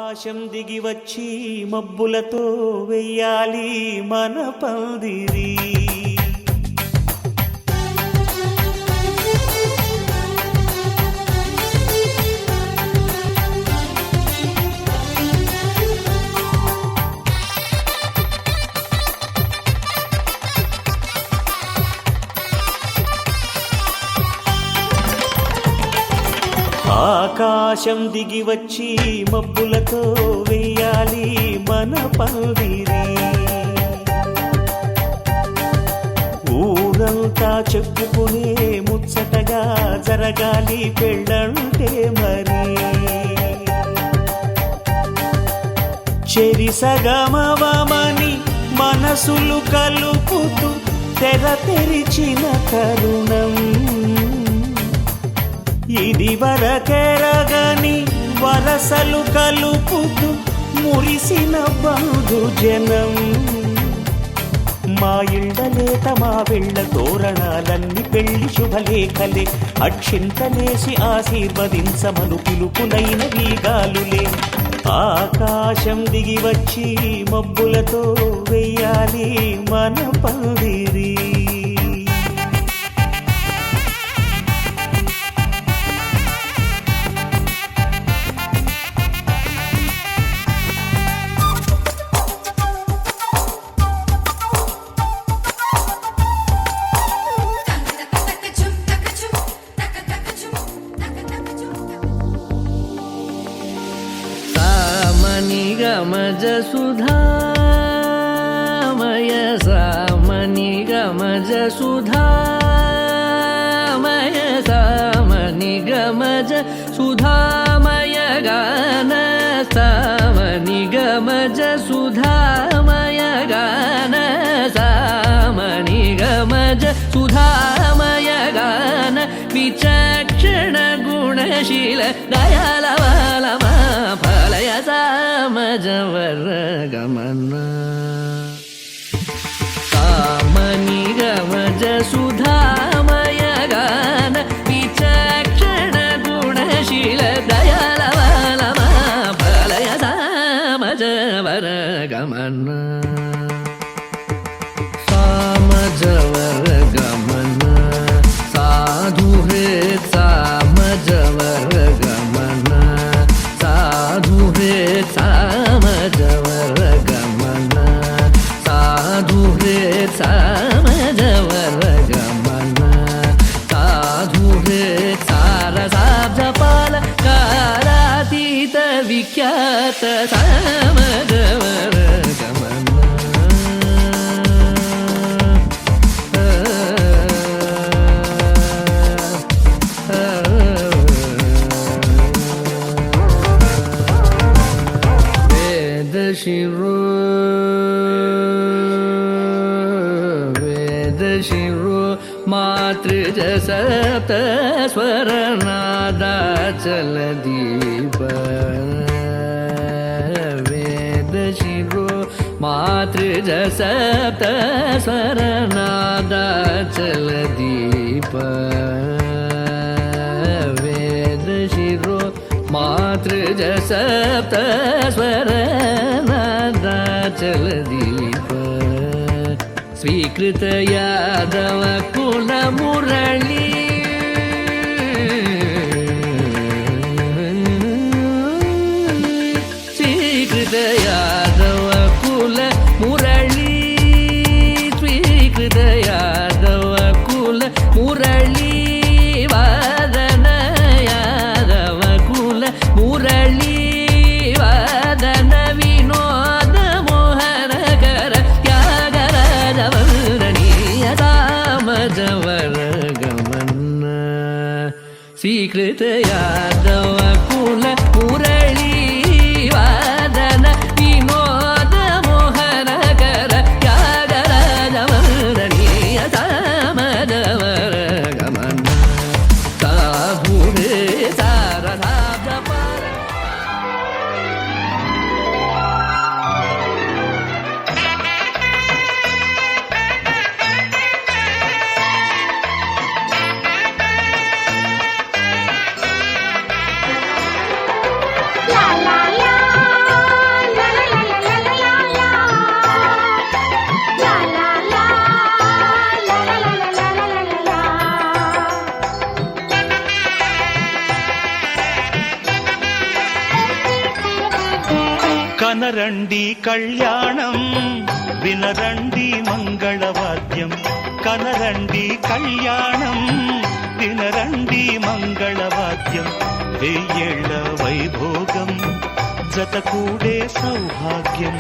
ఆకాశం దిగి వచ్చి మబ్బులతో వెయ్యాలి మన పందిరి. ఆకాశం దిగి వచ్చి మబ్బులతో వెయ్యాలి మన పందిరి. ఊరంతా చెప్పుకునే ముచ్చటగా జరగాలి పెళ్ళంటే మరి. చెరిసగమవమని మనసులు కలుపుతూ తెర తెరిచిన తరుణం, ఇది వరకెరగని వరసలు కలుపుతూ మురిసిన బంధుజనం. మా ఇళ్ళలేత మా వెళ్ళ తోరణాలన్నీ పెళ్లి శుభలేఖలే, అక్షింతలేసి ఆశీర్వదించమను పిలుపునైన వీగాలులే. ఆకాశం దిగి వచ్చి మబ్బులతో వెయ్యాలి మన పందిరి. గమజ సుధామయ సామని గమజ సుధామయ సామని గమజ సుధామయ గాన సామని గమజ సుధామయ గాన సామని గమజ సుధామయ గాన విచక్షణ గుణశీల దయాళవాళమా ఫలయ సామజవర గమన సామని గమజ సుధామయ గాన విచక్షణ గుణశీల దయాళవాళమా ఫలయ సామజవర గమన సామజవర గమన సాధు హే సామజవర గమన సాధు హే సామజవర గమన సాధు హే సామజవర గమన సాధు హే సారసాబ్జపాల కాలాతీత విఖ్యాత సామజవర గమన వేదశిరో మాతృజ సప్త స్వరనాదాచల దీప వేదశిరో మాతృజ సప్త స్వరనాదాచల దీప వేదశిరో మాతృజ సప్త స్వరనాదాచల దీప స్వీకృత యాదవ కుల మురళీ స్వీకృత యాదవ కుల మురళీ స్వీకృత యాదవ కుల మురళీ వాదన యాదవ కుల మురళీ వాదన వినోద మోహనకర త్యాగరాజవర్ణనీయ సామజవర గమన స్వీకృత యాదవ కుల మురళీ వాదన వినోద మోహనకర త్యాగరాజవర్ణనీయ సామజవర గమన సాధు హే సారసాబ్జపాల కనరండి కళ్యాణం వినరండి మంగళవాద్యం కనరండి కళ్యాణం వినరండి మంగళవాద్యం వెయ్యేళ్ల వైభోగం జతకూడే సౌభాగ్యం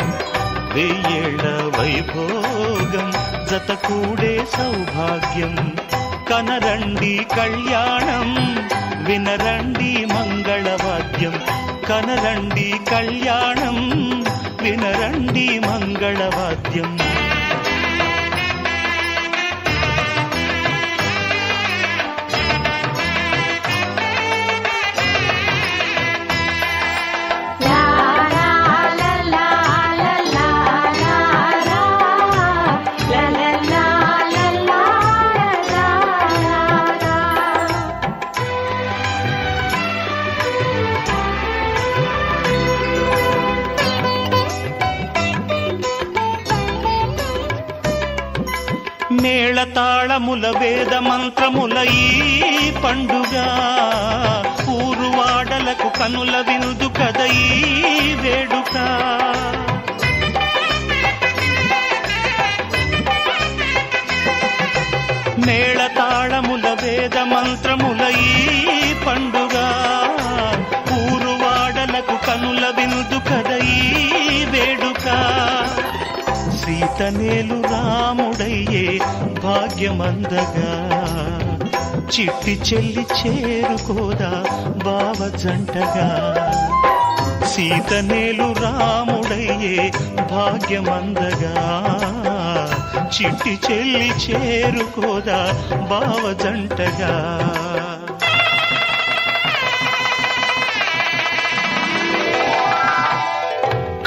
వెయ్యేళ్ల వైభోగం జతకూడే సౌభాగ్యం కనరండి కళ్యాణం వినరండి మంగళవాద్యం కనరండి కళ్యాణం వినరండి మంగళవాద్యం మేళతాళముల వేద మంత్రముల ఈ పండుగ ఊరువాడలకు కనుల విందు కద ఈ వేడుక మేళతాళముల వేద మంత్రముల ఈ పండుగ ఊరువాడలకు కనుల విందు కద ఈ వేడుక సీతనేలు రాముడయ్యే భాగ్యమందగా చిట్టి చెల్లి చేరుకోదా బావ జంటగా సీతనేలు రాముడయ్యే భాగ్యమందగా చిట్టి చెల్లి చేరుకోదా బావ జంటగా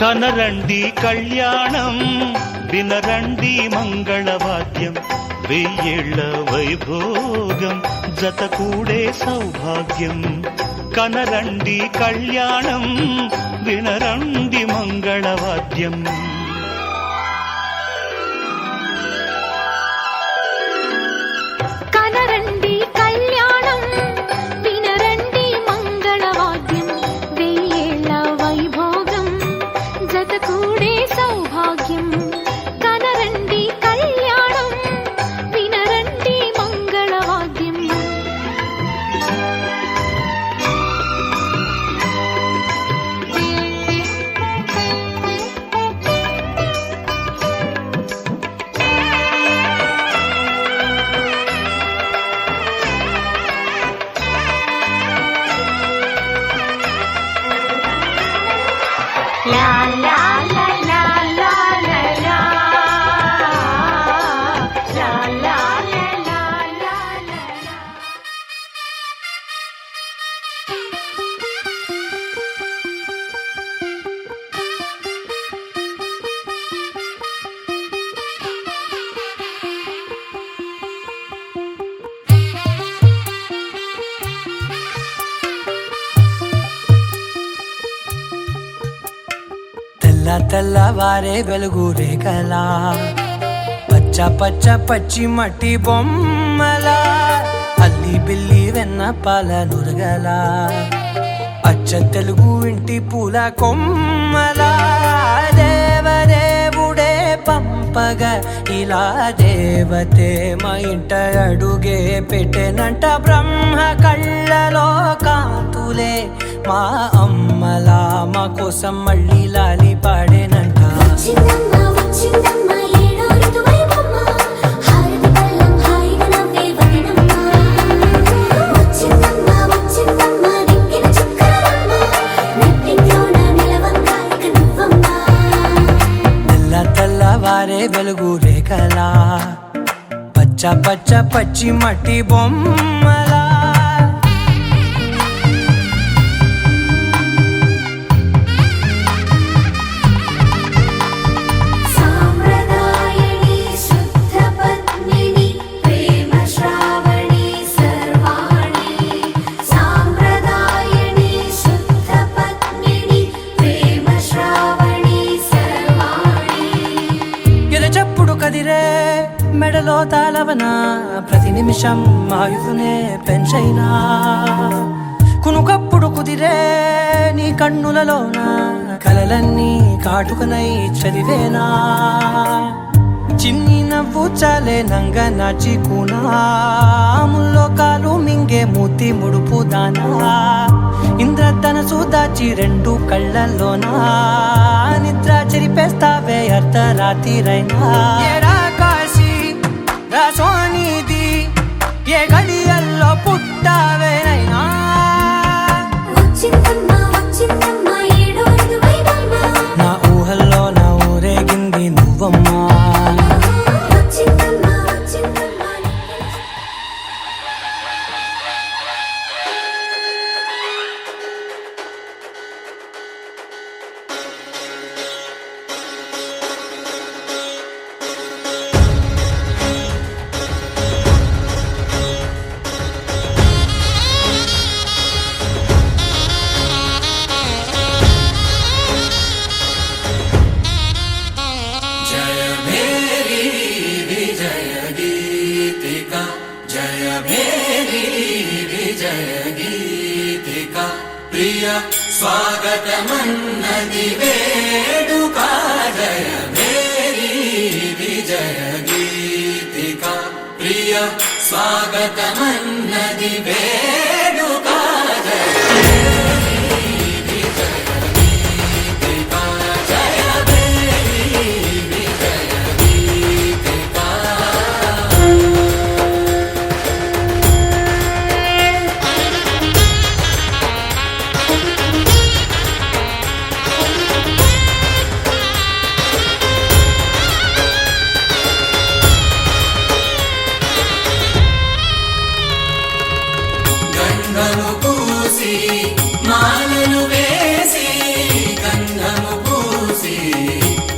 కనరండి కళ్యాణం వినరండి మంగళవాద్యం వెయ్యేళ్ల వైభోగం జతకూడే సౌభాగ్యం కనరండి కళ్యాణం వినరండి మంగళవాద్యం కనరండి కళ్యాణం వినరండి మంగళవాద్యం వెయ్యేళ్ల వైభోగం జతకూడే సౌభాగ్యం కనరండి కళ్యాణం వినరండి మంగళవాద్యం లా లా లా లా లా లా లా లా లా లా లా లా. తెల్లవారే వెలుగు రేఖలా పచ్చ పచ్చ పచ్చి మట్టి బొమ్మలా అల్లి బిల్లి వెన్న పాల నురగలా అచ్చ తెలుగు ఇంటి పూల కొమ్మలా దేవదేవుడే పంపగా ఇలా దేవతే మా ఇంట అడుగే పెట్టెనంట బ్రహ్మ కళ్ళలో కాంతులే మా అమ్మలా మా కోసం మళ్ళీ లాలి పాడేనంట వచ్చిందమ్మ వచ్చిందమ్మ ఏడో ఋతువైవమ్మ హారతి పళ్ళం హాయిగా నవ్వే వదినమ్మ వచ్చిందమ్మ వచ్చిందమ్మ దిక్కిన చుక్కలమ్మ నెట్టింట్లోన నిలవంగా ఇక నువ్వమ్మ తెల్లవారే వెలుగు రేఖలా పచ్చ పచ్చ పచ్చి మట్టి బొమ్మలా సాంప్రదాయని శుద్ధ పద్మిని ప్రేమ శ్రావణి సర్వాణి సాంప్రదాయని శుద్ధ పద్మిని ప్రేమ శ్రావణి సర్వాణి ఎరచప్పుడు కదిరే మెడలో తాళవన ప్రతి నిమిషం ఆయుధునే పెంచైనా కునుకప్పుడు కుదిరే నీ కన్నులలోన కలలన్నీ కాటుకనై చదివేనా చిన్ని నవ్వు చాలే నంగ నాచికునా ముల్లోకాలు మింగే మూతి ముడుపు దానా ఇంద్రధనసు దాచి రెండు కళ్ళల్లోనా నిద్ర చెరిపేస్తావే అర్ధరాత్రిరైనా ఏరా కాశీ రా సోనిది ఏ గడియల్లో పుట్టావేనైనా వచ్చిందమ్మా వచ్చిందమ్మా ఏడో ఋతువైవమ్మ నా ఊహల్లో నా ఊరేగింది నువ్వమ్మా వచ్చిందమ్మా వచ్చిందమ్మా స్వాగతమన్నది వేడుక జయ మేరీ విజయ గీతిక ప్రియ స్వాగతమన్నది వేడుక జయ మేరీ విజయ గీతిక జయ మేరీ విజయ గీతిక గంధము పూసి మాలలు వేసి గంధము పూసి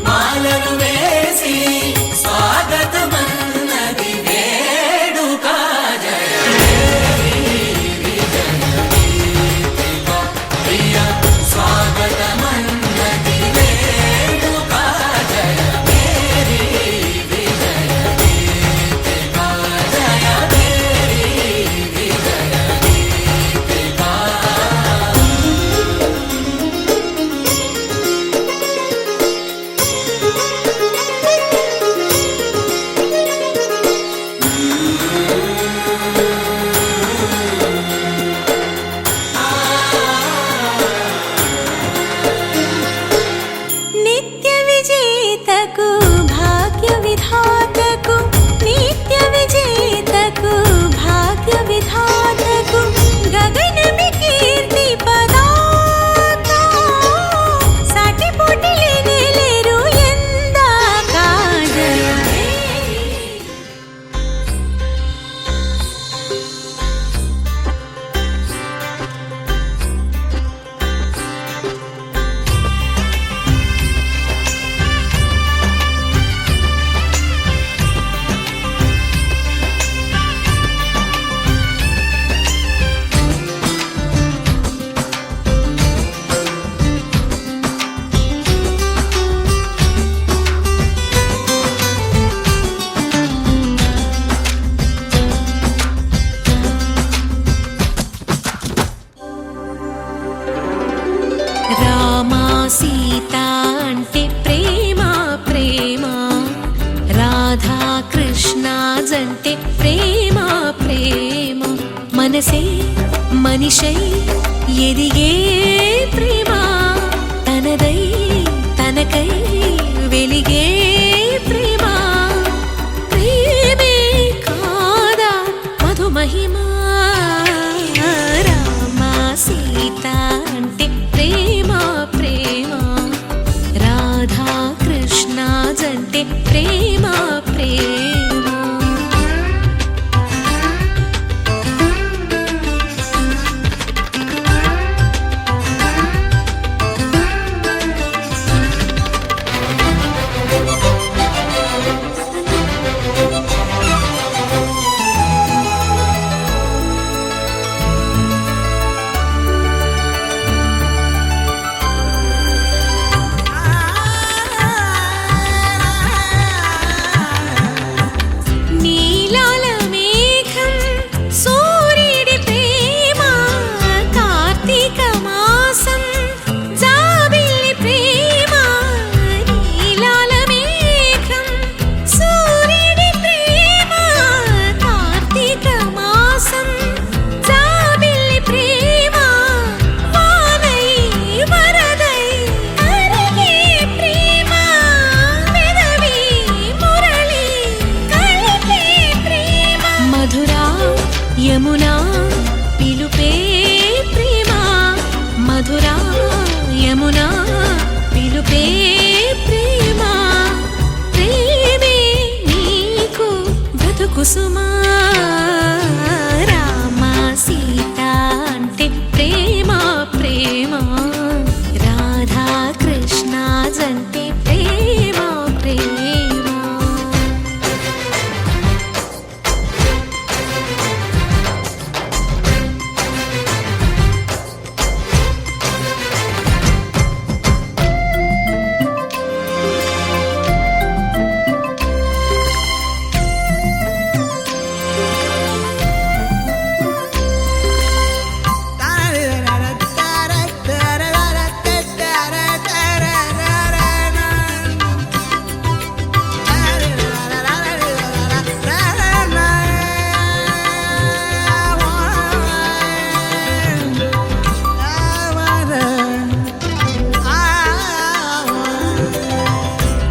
మాలలు వేసి స్వాగతమన్నది వేడుక జయ మేరీ విజయ గీతిక ప్రియ స్వాగతమన్నది వేడుక జయ మేరీ విజయ గీతిక జయ మేరీ విజయ గీతిక నిత్య విజేతకు భాగ్య విధాతకు నిత్య విజేతకు భాగ్య విధాతకు గగనమి కీర్తి పదాత సాటి పోటీ లేరు ఎందాక జయ రామా సీత అంటే ప్రేమ ప్రేమ రాధా కృష్ణ జంటే ప్రేమ ప్రేమ మనసే మనిషై ఎదిగే ప్రేమ తనదై తనకై వెలిగే ప్రేమ ప్రేమే కాదా మధుమహిమా రామా సీత అంటే ప్రేమ ప్రేమ రాధా కృష్ణ జంటే ప్రేమ ప్రేమ కుసుమా రామ సీత అంటే ప్రేమ ప్రేమ రాధా కృష్ణ జంటే ప్రేమ ప్రేమ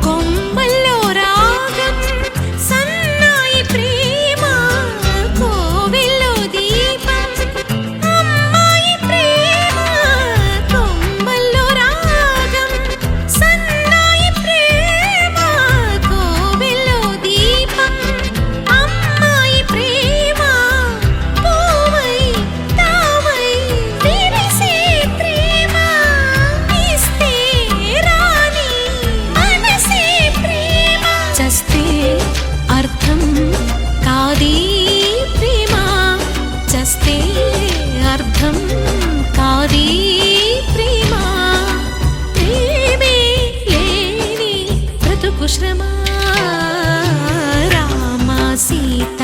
కొమ్మల్లో రాగం సన్నాయి ప్రేమ కోవెల్లో దీపం అమ్మాయి ప్రేమ కొమ్మల్లో రాగం సన్నాయి ప్రేమ కోవెల్లో దీపం అమ్మాయి ప్రేమ పూవై తావై విరిసే ప్రేమ ఇస్తే రాని మనసే ప్రేమ చస్తే అర్థం కాదీ ప్రేమ చస్తే అర్థం కాదీ ప్రేమ ప్రేమే లేని బ్రతుకు శ్రమ రామ సీత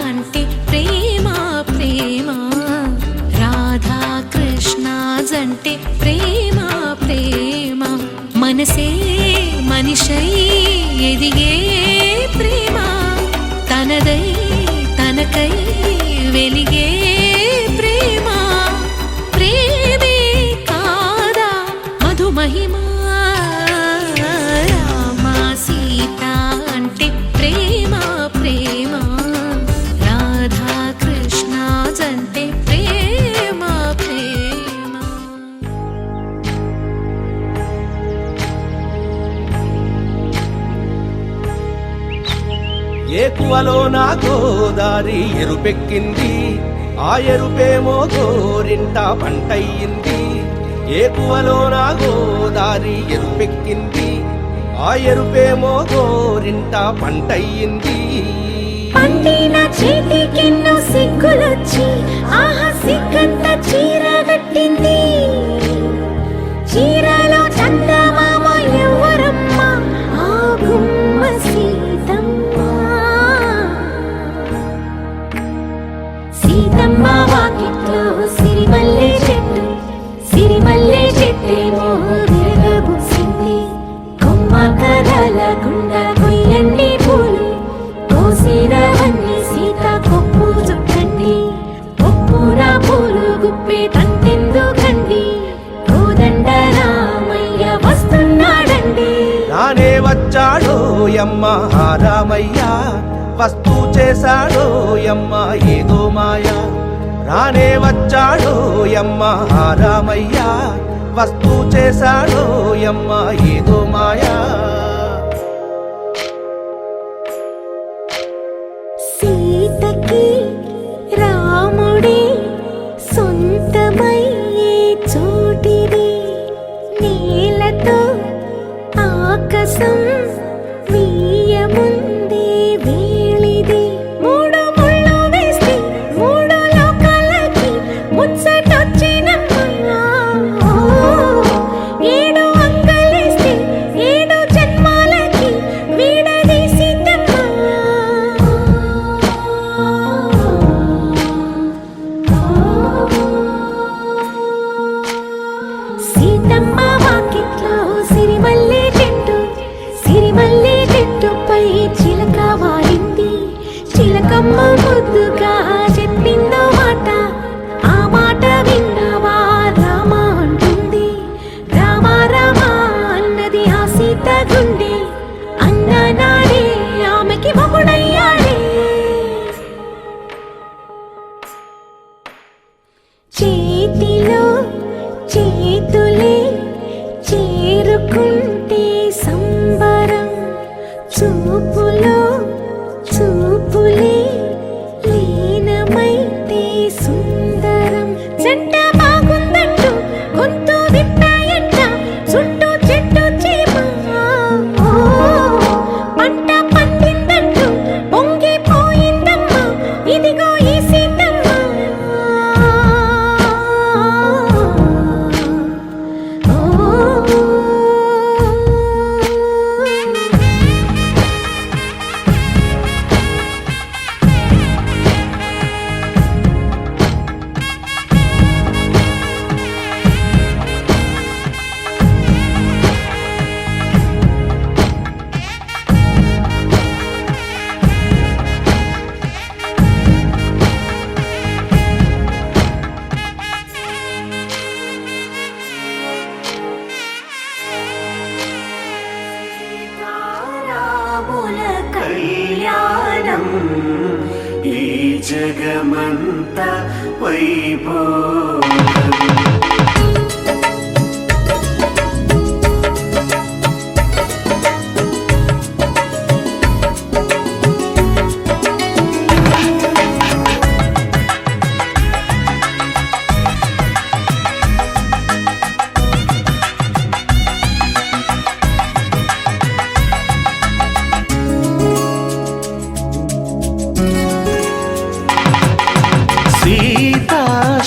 అంటే ప్రేమ ప్రేమ రాధా కృష్ణ జంటే ప్రేమ ప్రేమ మనసే మనిషై ఎదిగే ప్రేమ తనదై తనకై వెలిగే ప్రేమ ప్రేమే కాదా మధుమహిమా రామ సీత అంటే ప్రేమ ప్రేమ రాధా కృష్ణ జంటే ప్రేమ ప్రేమ ఏకువలో నా గోదారి ఎరుపెక్కింది ఆ ఎరుపేమో గోరింట పంటయ్యింది ఏకువలో నా గోదారి ఎరుపెక్కింది ఆ ఎరుపేమో గోరింట పంటయ్యింది పండిన చేతికెన్నో సిగ్గులొచ్చి ఆహా సిగ్గంత చీర కట్టింది చీరలో చందమామ ఎవరమ్మ ఆ గుమ్మ సీతమ్మ సీతమ్మ వాకిట్లో సిరిమల్లె చెట్టేమో విరగబూసింది కొమ్మ కదలకుండా కొయ్యండి పూలు కోసిరవన్నీ సీత కొప్పు చుట్టండి కొప్పున పూలు గుప్పే తంతెందుకండి కోదండ రామయ్య వస్తున్నాడండి రానే వచ్చాడో యమ్మ రామయ్య వస్తూ చేశాడో యమ్మ ఏదో మాయా రానే వచ్చాడో యమ్మ రామయ్య వస్తూ చేశాడో యమ్మ ఏదో మాయా సీతకి రాముడే సొంతమయ్యే చోటిది నేలతో ఆకాశం వీయముందే వేళిది మూడు ముళ్ళు వేస్తే మూడు లోకాలకి ముచ్చటొచ్చినమ్మా ఏడు అంగలేస్తే ఏడు జన్మాలకి వీడదీసిందమ్మా సీతమ్మ వాకిట్లో సిరిమల్లె చెట్టుపై చిలక వాలింది చిలకమ్మ ముద్దుగా చెప్పిందో మాట ఆ మాట విన్నవా రామ అంటుంది రామ రామ అన్నది ఆ సీత గుండె అన్ననాడే ఆమెకి మొగుడయ్యాడే చేతిలో చేతులే చేరుకుంటే సంబరం చూపులో చూపులే ఈ జగమంతా వైభోగం. సీతా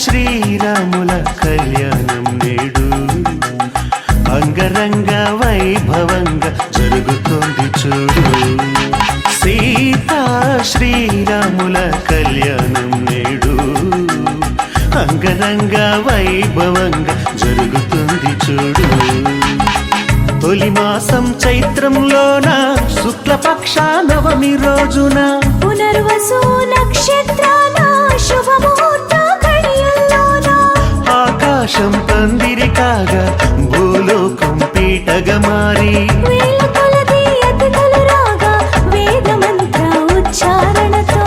శ్రీరాముల కళ్యాణం నేడు అంగరంగ వైభవంగా జరుగుతోంది చూడు. సీతా శ్రీరాముల కళ్యాణం నేడు అంగరంగ వైభవంగా జరుగుతుంది చూడు. తొలి మాసం చైత్రంలోన శుక్లపక్ష నవమి రోజున పునర్వసు నక్షత్రాల శుభముహూర్త ఘడియల్లోన ఆకాశం పందిరి కాగా భూలోకం పీటగా మారి వేల కొలది అతిథులు రాగా వేద మంత్ర ఉచ్చారణతో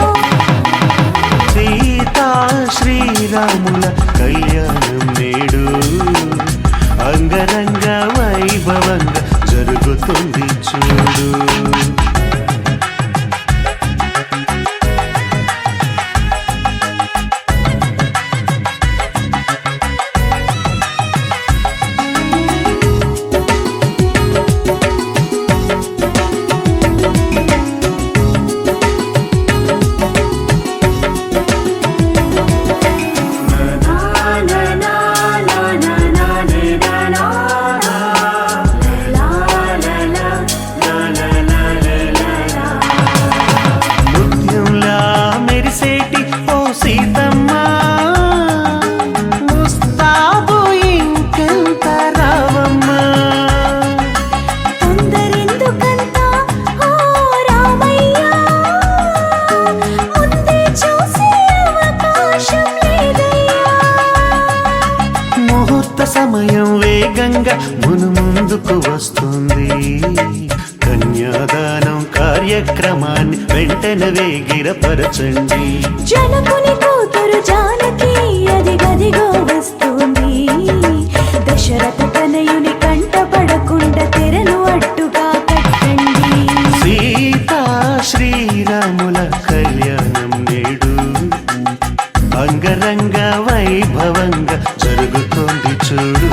సీతా శ్రీరాముల కళ్యాణం నేడు అంగరంగ వైభవంగా జరుగుతుంది చూడు. ముత్యంలా మెరిసేటి ఓ సీతమ్మ ముస్తాబు ఇంకెంత రావమ్మ. తొందరెందుకంత ఓ రామయ్య ముందే చూసే అవకాశం లేదయ్యా. ముహూర్త సమయం వేగంగా ముందుకు వస్తుంది. కన్యాదానం కార్యక్రమాన్ని వెంటనే వేగిరపరచండి. జనకుని కూతురు జానకి అది గదిగో వస్తుంది. దశరథ తనయుని కంట పడకుండా తెరను అడ్డుగా కట్టండి. సీతా శ్రీరాముల కళ్యాణం నేడు అంగరంగ వైభవంగా జరుగుతోంది చూడు.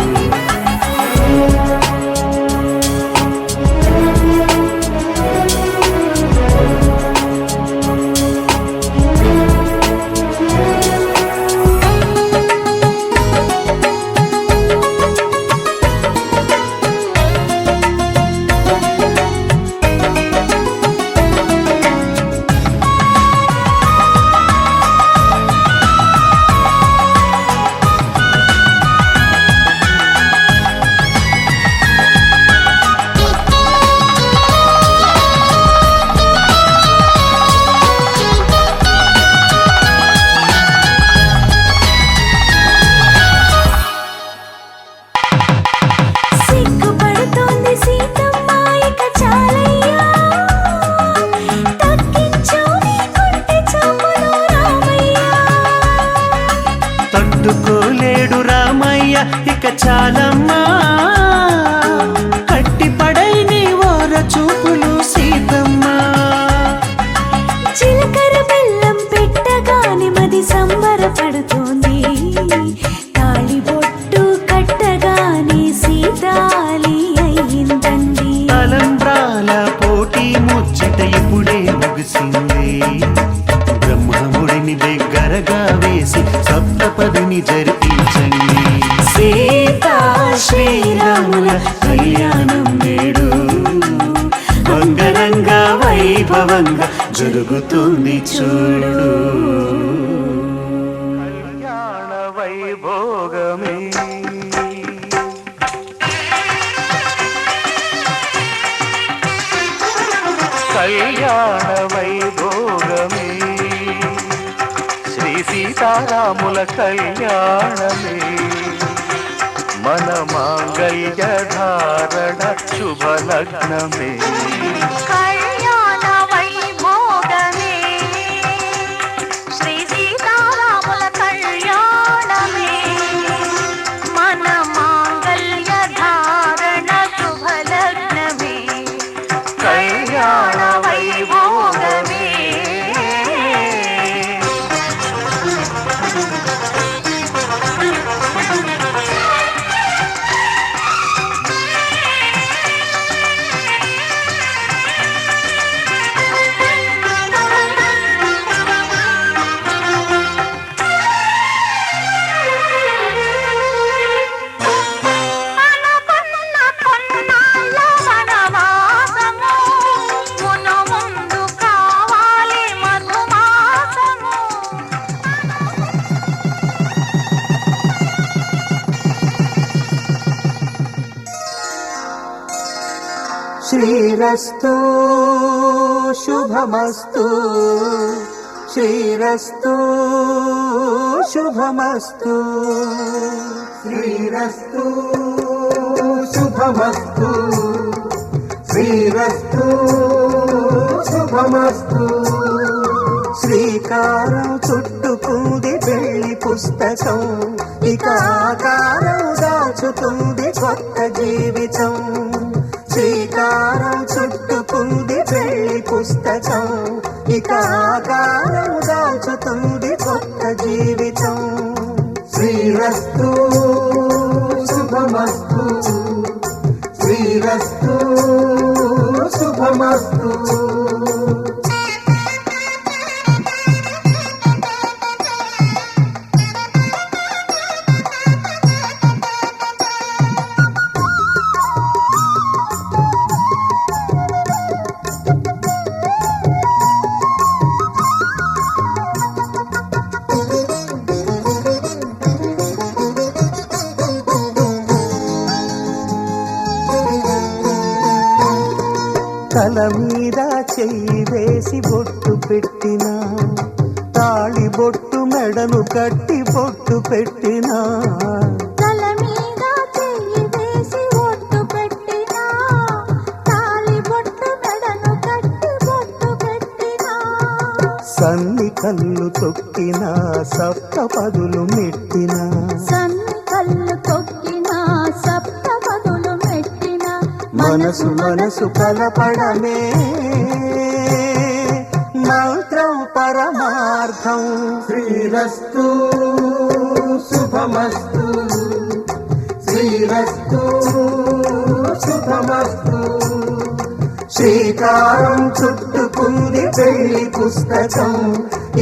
సిగ్గుపడుతోంది సీతమ్మ ఇక చాలయ్యా. తగ్గించు నీ కొంటె చూపులు రామయ్య. తట్టుకోలేడు రామయ్య ఇక చాలమ్మా. కట్టిపడై నీ ఓర చూపులు సీతమ్మ. చిలకర బెల్లం పెట్టగానే మది సంబరపడుతోంది. తాళిబొట్టు కట్టగానే సీతాలి అయిందండి. తలంబ్రాల పోటీ ముచ్చట ఇప్పుడే ముగిసింది. బ్రహ్మముడిని దగ్గరగా వేసి సప్తపదిని జరిపించండి. సీతా శ్రీరాముల కళ్యాణం నేడు అంగరంగ వైభవంగా జరుగుతుంది చూడు. కళ్యాణ వైభోగమే కళ్యాణ వైభోగమే శ్రీ సీతారాముల కళ్యాణమే మన మాంగళ్య ధారణ శుభలగ్నమే కళ్యాణ వైభోగమే శ్రీరస్తు శుభమస్తు శ్రీరస్తు శుభమస్తు శ్రీరస్తు శుభమస్తు శ్రీరస్తు శుభమస్తు శ్రీకారం చుట్టుకుంది వెళ్లి పుస్తకం ఇక ఆకారం దాచుతుంది కొత్త జీవితం శ్రీకారం చుట్టుకుంది వెళ్లి పుస్తకం ఇక ఆకారం దాచుతుంది కొత్త జీవితం శ్రీరస్తు శుభమస్తు శ్రీరస్తు శుభమస్తు తల మీద చెయ్యి వేసి బొట్టు పెట్టినా తాళి బొట్టు మెడను కట్టి బొట్టు పెట్టినా తల మీద చెయ్యి వేసి బొట్టు పెట్టినా తాళి బొట్టు మెడను కట్టి బొట్టు పెట్టినా సన్ని కళ్ళు తొక్కినా సప్త పదులు మెట్టినా సన్ని కళ్ళు తొక్కినా సప్త పదులు మెట్టినా మనసు మనసు కలపడమే మంత్రం పరమార్థం శ్రీరస్తు శుభమస్తు శ్రీరస్తు శుభమస్తు శ్రీకారం చుట్టుకుంది పెళ్లి పుస్తకం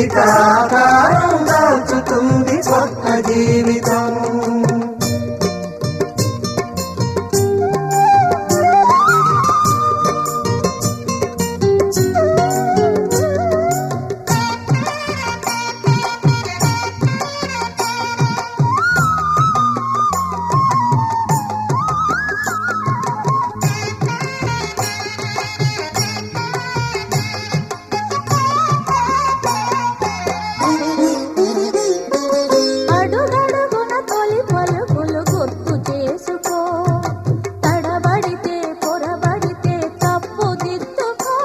ఇక ఆకారం దాచుతుంది కొత్త జీవితం అడుగడుగున తొలి పలుకులు గుర్తు చేసుకో తడబడితే పొరబడితే తప్పు దిద్దుకో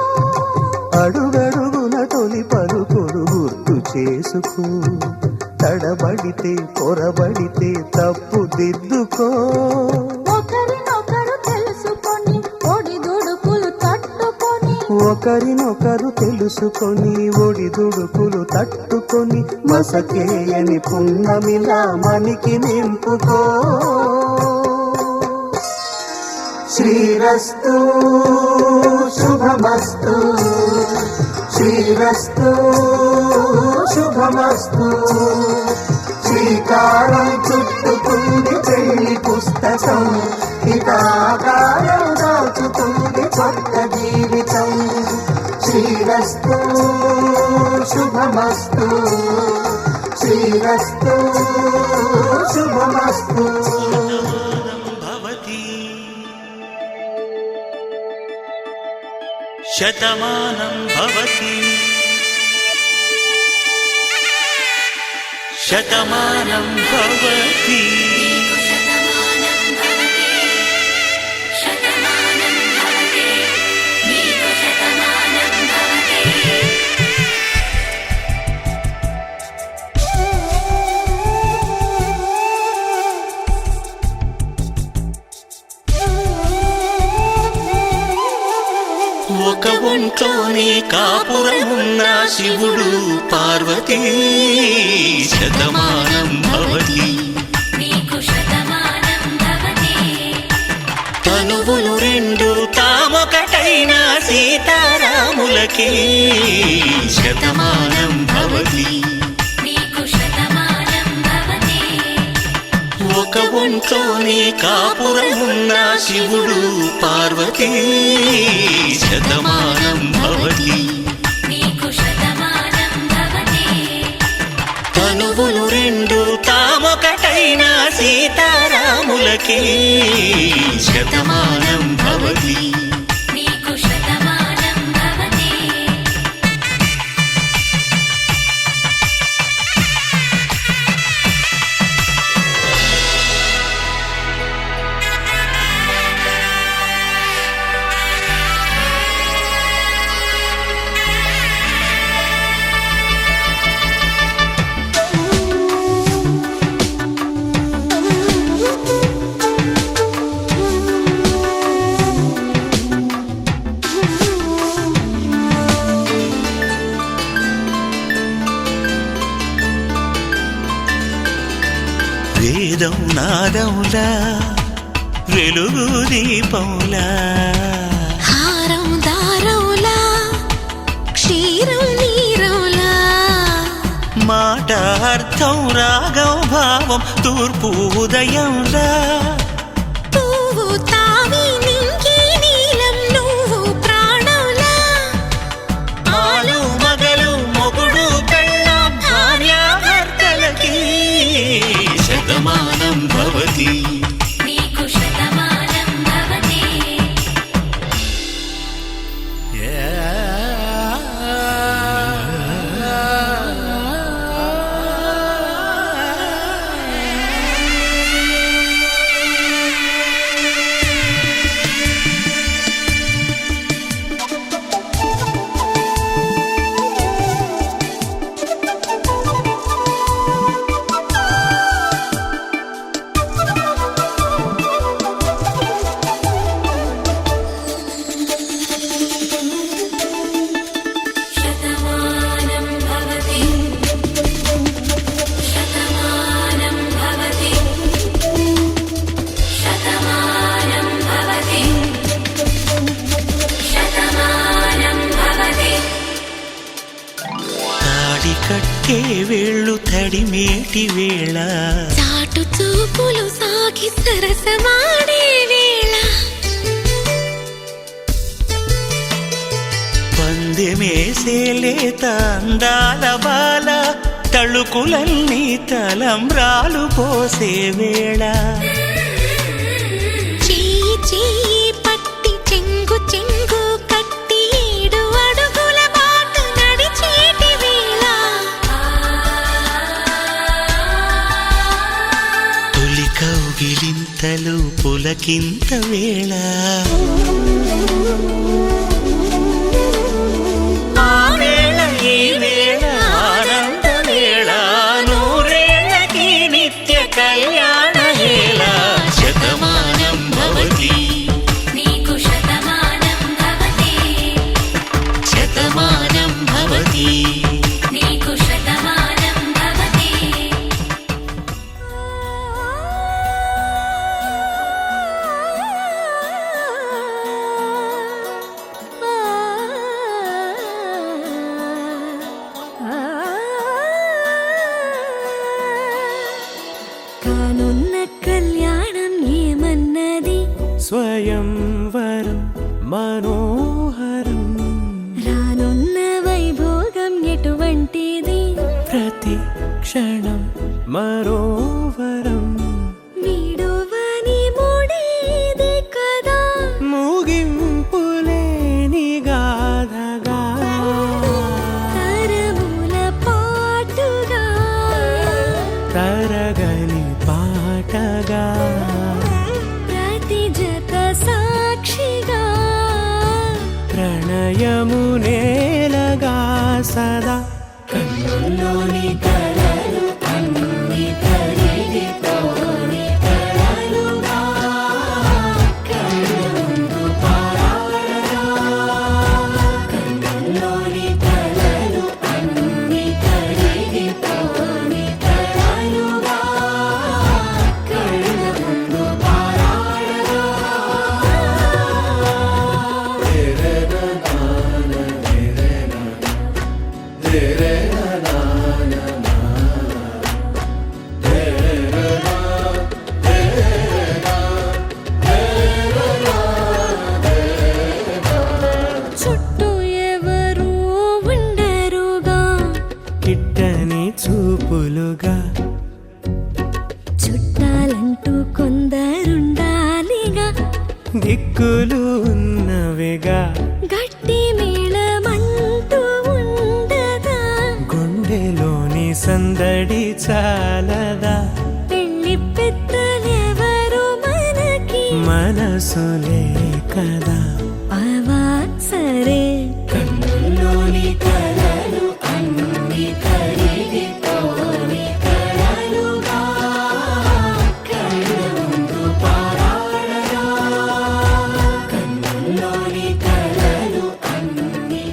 అడుగడుగున తొలి పలుకులు గుర్తు చేసుకో తడబడితే పొరబడితే తప్పు దిద్దుకో ఒకరినొకరు తెలుసుకొని ఒడిదుడుకులు తట్టుకొని ఒకరినొకరు తెలుసుకొని ఒడిదుడుకులు తట్టుకొని మసకేయని పున్నమిలా మనికి నింపుకో శ్రీరస్తు శుభమస్తు శ్రీరస్తు శుభమస్తు శ్రీకారం చుట్టుకుంది పెళ్లి పుస్తకం ఇక ఆకారం దాచుతుంది కొత్త జీవితం శ్రీరస్తు శుభమస్తు శ్రీరస్తు శుభమస్తు భవతి శతమానం భవతి శతమానం భవతి ఒక ఒంట్లోనే కాపురమున్న శివుడు పార్వతీ శతమానం భవతి తనువులు రెండు తామొకటైన సీతారాములకి శతమానం భవతి ఒక ఒంట్లోనే కాపురమున్న శివుడు పార్వతీ శతమానం భవతి తనువులు రెండు తామొకటైన సీతారాములకి శతమానం భవతి వేదం నాదములా వెలుగు దీపములా హారం దారములా క్షీరం నీరములా మాట అర్థం రాగం భావం తూర్పు ఉదయంలా పువ్వు తావి నింగి నీలం నువ్వు ప్రాణంలా ఆలు మగలు మొగుడు పెళ్ళాం భార్యాభర్తలకి శతమానం భవతి నీకు శతమానం భవతి శతమానం భవతి శతమానం భవతి శతమానం భవతి శతమానం భవతి తాడి కట్టే వేళ్ళు తడిమేటి వేళ చాటు చూపులు సాగి సరసమాడే వేళ పందెమేసేలేత అందాల బాల తళుకులన్నీ తలంబ్రాలు పోసే వేళ చెయ్యి చెయ్యి పట్టి చెంగు చెంగు కట్టి 7 అడుగుల బాటు నడిచేటి వేళ తొలి కౌగిలింతలు పులకింత వేళ ఆ వేళ ఈ వేళ ఆనంద వేళ నూరేళ్ళకి నిత్య కళ్యాణ వేళ శతమానం భవతి నీకు శతమానం భవతి శతమానం భవతి నీకు శతమానం భవతి కానున్న కళ్యాణం ఏమన్నది స్వయంవరం మనోహరం రానున్న వైభోగం ఎటువంటిది ప్రతి క్షణం మరోవరం వీడువని మూడేది కదా ముగింపులేని గాథగా తరముల పాటుగా తరగని పాటగా ప్రతి జత సాక్షిగా ప్రణయము నేలగా సదా కన్నుల్లోని కలలు అన్ని కరిగిపోని కలలుగా కళ్ళముందు పారాడగా కన్నుల్లోని కలలు అన్ని కరిగిపోని కలలుగా కళ్ళముందు పారాడగా చుట్టూ ఎవరు ఉండరుగా కిట్టని చూపులుగా చుట్టాలంటూ కొందరుండాలిగా దిక్కులు ఉన్నవిగా గట్టి మేళమంటూ ఉండదా గుండెలోని సందడి చాలదా పెళ్లి పెద్దలెవరు మనకి మనసులే కదా అవా సరే కన్నుల్లోని కలలు అన్ని కరిగిపోని కలలుగా కళ్ళ ముందు పారాడగా కన్నుల్లోని కలలు అన్ని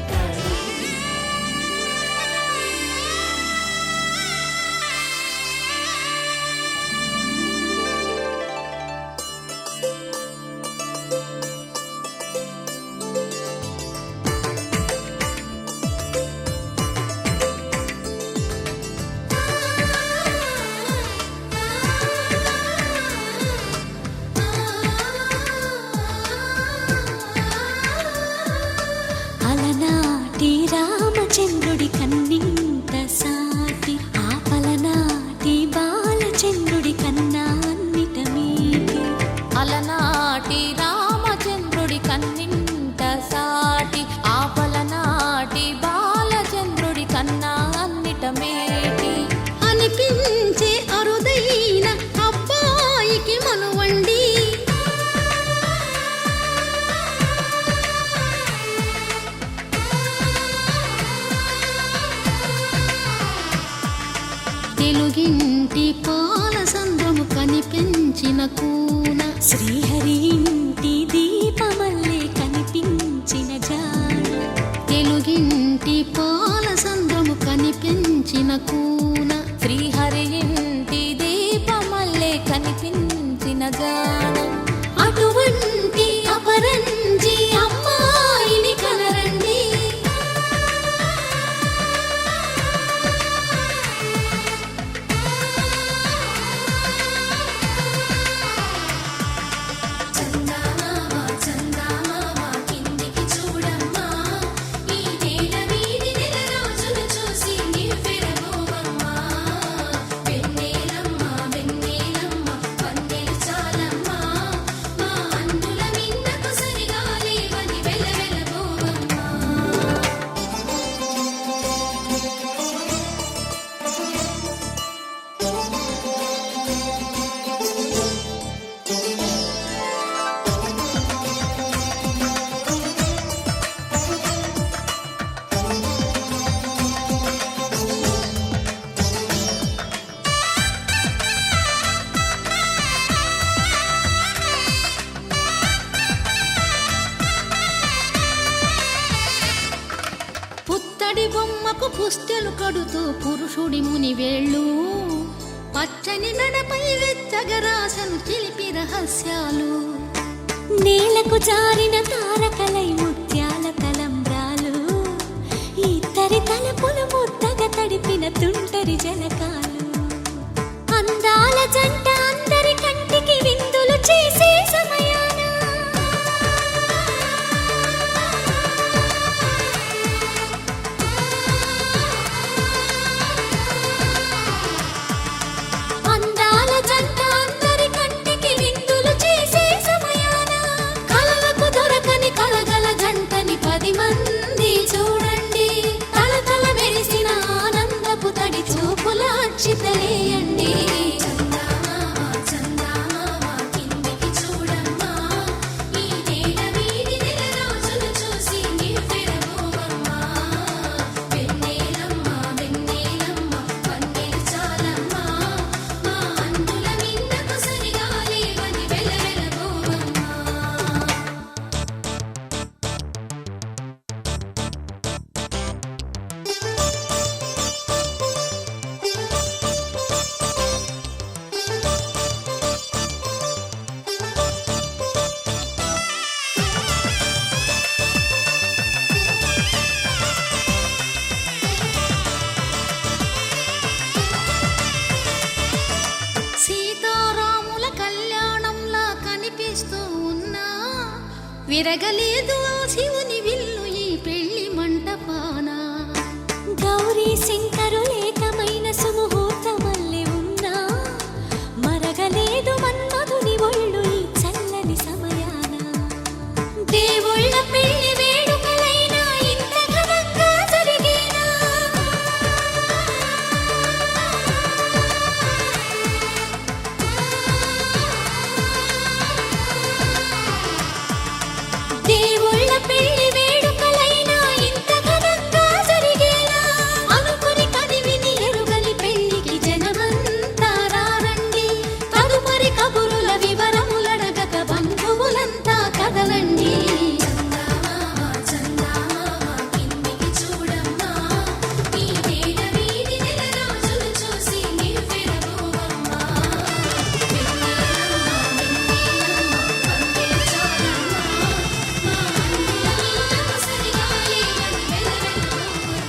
పాల సంద్రము కనిపించిన కూన శ్రీహరి ఇంటి దీపమల్లే కనిపించిన జాడ తెలుగింటి పాల సంద్రము కనిపించిన కూన శ్రీహరి ఇంటి దీపమల్లే కనిపించిన జాడ అటువంటి అపరంజి అమ్మాయిని కనరండి చందమామ చందమామ కిందికి చూడమ్మా ఈ నేల వీధి నెల రోజులు చూసి నివ్వెరబోవమ్మా వెన్నెలమ్మ వెన్నెలమ్మ వన్నెలు చాలమ్మా మా అందుల మిన్నకు సరిగా లేవని వెలవెలబోవమ్మా పుత్తడి బొమ్మకు పుస్తెలు కడుతూ పురుషుడి ముని వేళ్ళు పచ్చని నడపై వెచ్చగరాసను చిలిపి రహస్యాలు నేలకు జారిన తారకలై ముత్యాల తలంబ్రాలు ఇద్దరి తలపులు ముద్దగా తడిపిన తుంటరి జలకాలు అందాల జంట అందరి కంటికి విందులు చేసే సమయాన అందాల జంట అందరి కంటికి విందులు చేసే సమయాన కలలకు దొరకని కలగల జంటని 10 మంది చూడండి తలతల మెరిసిన ఆనందపు తడి చూపుల అక్షితలేయండి చందమామ చందమామ కిందికి చూడమ్మా ఈ నేల వీధి నెల రోజులు చూసి నివ్వెరబోవమ్మా వెన్నెలమ్మ వెన్నెలమ్మ వన్నెలు చాలమ్మా మా అందుల మిన్నకు సరిగా లేవని వెలవెలబోవమ్మా సీతారాముల కళ్యాణంలా కనిపిస్తూ ఉన్నా విరగలేదు ఆ శివుని విల్లు ఈ పెళ్లి మంటపాన గౌరీ శంకరు ఏకమైన సుముహూర్తమల్లె ఉన్నా మరగలేదు మన్మధుని ఒళ్ళు ఈ చల్లని సమయాన దేవుళ్ళ పెళ్లి వేడుకలైనా ఇంత ఘనంగా జరిగేనా దేవుళ్ళ పెళ్లి వేడుకలైనా ఇంత ఘనంగా జరిగేలా అనుకుని కదివిని ఎరుగని పెళ్లికి జనమంతా రారండి తదుపరి కబురుల వివరములడగక బంధువులంతా కదలండి చందమామ చందమామ కిందికి చూడమ్మా ఈ నేల వీధి నెల రోజులు చూసి నివ్వెరబోవమ్మా వెన్నెలమ్మ వెన్నెలమ్మ వన్నెలు చాలమ్మా మా అందుల మిన్నకు సరిగా లేవని వెలవెలబోవమ్మా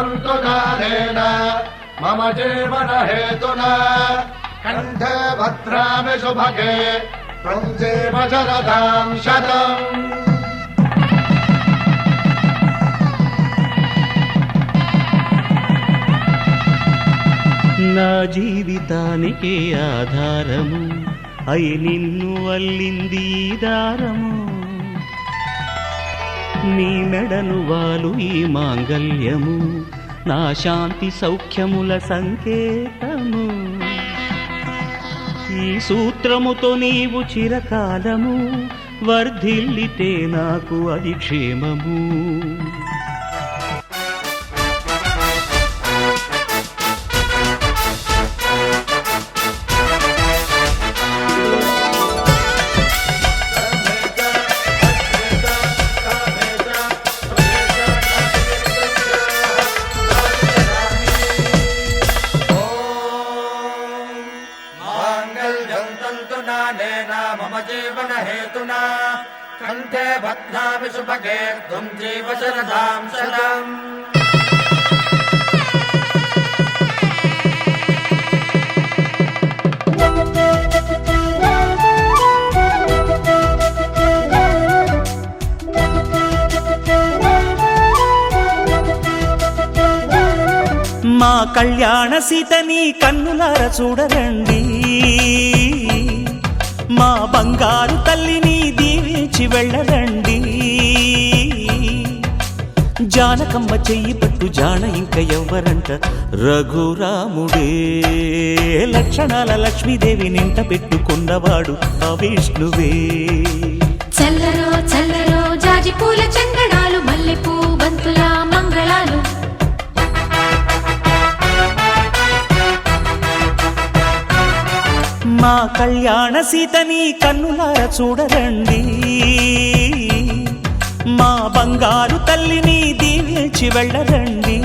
तन्तुदानेन मम जीवन हेतुना कण्ठे भद्रामि सुभगे त्वं जीव शरदां शतम् నా జీవితానికి ఆధారము అయి నిన్ను అల్లింది ఈ దారము నీ మెడను వాలు ఈ మాంగల్యము నా శాంతి సౌఖ్యముల సంకేతము ఈ సూత్రముతో నీవు చిరకాలము వర్ధిల్లితే నాకు అది క్షేమము मम जीवन हेतुना कंठे बध्नामि सुभगे त्वं जीव शरदां शतम् మా కళ్యాణ సీతని కన్నులార చూడరండి మా బంగారు తల్లిని దీవించి వెళ్ళరండి జానకమ్మ చెయ్యి పట్టు జాన ఇంక ఎవ్వరంట రఘురాముడే లక్షణాల లక్ష్మీదేవి నింట పెట్టుకున్నవాడు ఆ విష్ణువే చల్లరో చల్లరో జాజి పూల చందనాలు మల్లెపూ బంతుల మంగళాలు మా కళ్యాణ సీతని కన్నులార చూడరండి మా బంగారు తల్లిని దీవించి వెళ్ళరండి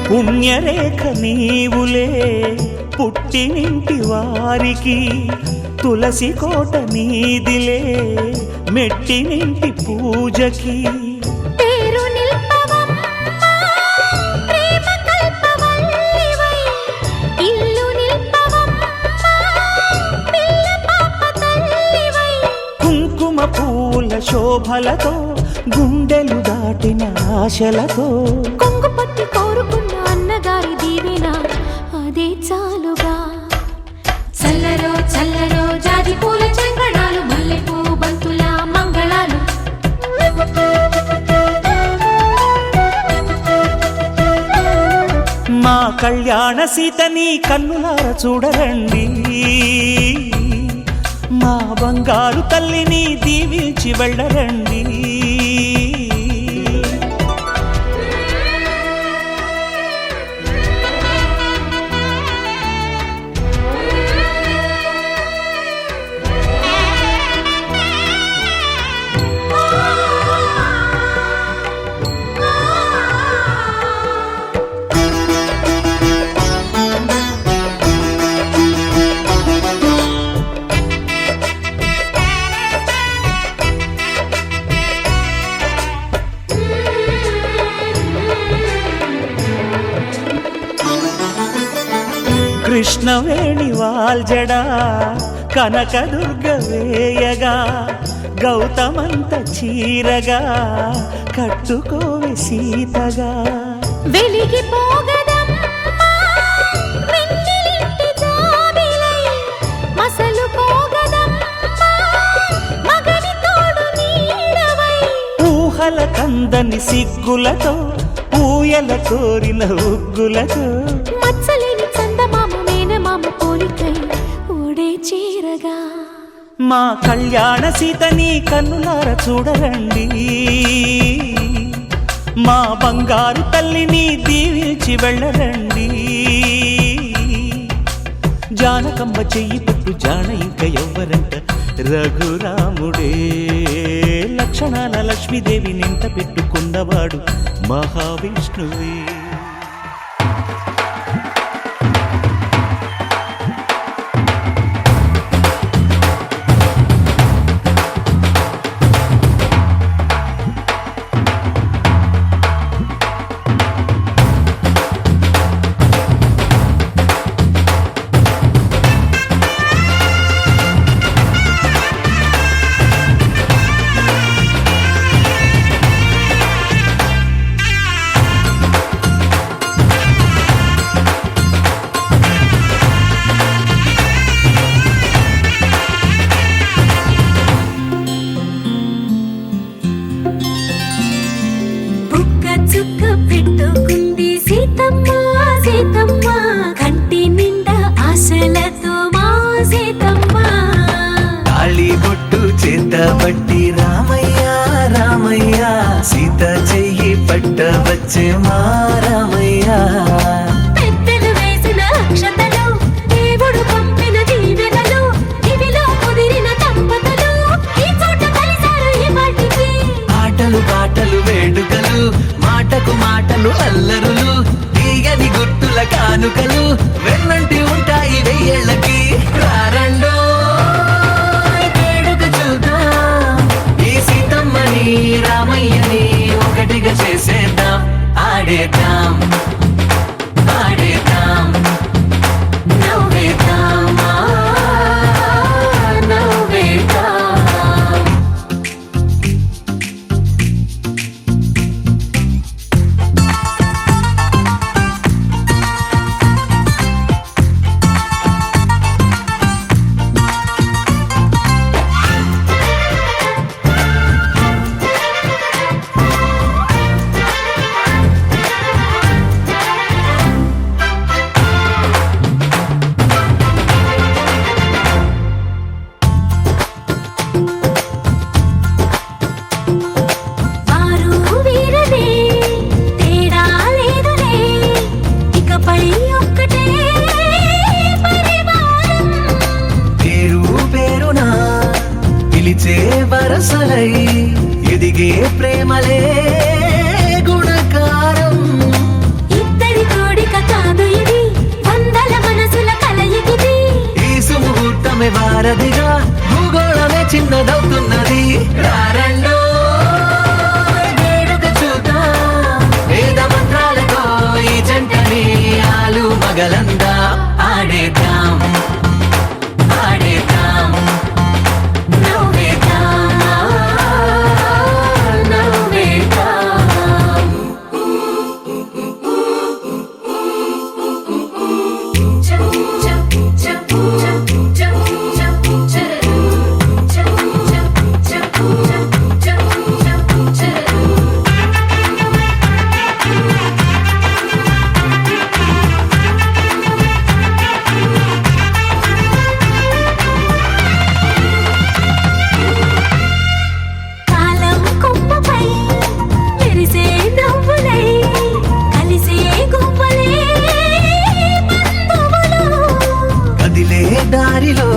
పుణ్యరేఖ నీవులే పుట్టినింటి వారికి తులసి కోట నీదిలే మెట్టినింటి పూజకి పేరు నిల్పవమ్మా ప్రేమ కల్పవల్లివై ఇల్లు నిల్పవమ్మా పిల్ల పాప తల్లివై కుంకుమ పూల శోభలతో గుండెలు దాటిన ఆశలతో కొంగు పట్టి కోరుకున్న అన్నగారి దీవెన అదే చాలుగా చల్లరో చల్లరో జాజి పూల చందనాలు మల్లెపూ బంతుల మంగళాలు మా కళ్యాణ సీతని కన్నులార చూడరండి మా బంగారు తల్లిని దీవించి వెళ్ళరండి కృష్ణవేణి వాల్జడా కనకదుర్గ వేయగా గౌతమంత చీరగా కట్టుకోవి సీతగా వెలిగిపోగదమ్మా వెన్నెలింటి జాబిలై మసలుకోగదమ్మా మగని తోడు నీడవై ఊహల కందని సిగ్గులతో ఊయల కోరిన ఉగ్గులతో మచ్చలేని చందమామ మేనమామ పోలికై ఓడే చీరగా మా కళ్యాణ సీతని కన్నులార చూడరండి మా బంగారు తల్లిని దీవించి వెళ్ళరండి. జానకమ్మ చెయ్యి పట్టు జాన ఇంక ఎవ్వరంట రఘురాముడే. లక్షణాల లక్ష్మీదేవి నింట పెట్టుకున్నవాడు మహావిష్ణువే. చుక్క పెట్టుకుంది సీతమ్మ సీతమ్మ కంటి నిండా ఆశలతో మా సీతమ్మ. తాళి బొట్టు చేతబట్టి రామయ్య రామయ్య సీత చెయ్యి పట్టవచ్చే మా రామయ్య. పెద్దలు వేసిన అక్షతలు దేవుడు పంపిన దీవెనలు ఇవిలో కుదిరిన దంపతులు ఈ చోట కలిసారు ఈ వాటికి. ఆటలు పాటలు వేడుకలు మాటకు మాటలు అల్లరులు తీయని గుట్టుల కానుకలు వెన్నంటి ఉంటాయి వెయ్యేళ్ళకి. రారండో వేడుక చూద్దాం ఈ సీతమ్మని రామయ్యని ఒకటిగా చేసేద్దాం. ఆడేద్దాం ఆడేద్దాం నవ్వేద్దాం నవ్వేద్దాం. వరసలై ఎదిగే ప్రేమలే గుణకారం. ఇద్దరి కోడిక కాదు ఇది వందల మనసుల కలయికిది. ఈ సుముహూర్తమే వారధిగా భూగోళమే చిన్నదవుతున్నది. రారండో వేడుక చూద్దాం వేద మంత్రాలతో ఈ జంటని ఆలు మగలందా ఆడేద్దాం ఆడేద్దాం నవ్వేద్దాం నవ్వేద్దాం. కాలం కొమ్మపై మెరిసే నవ్వులై కలిసే గువ్వలే బంధువులు. కదిలే దారిలో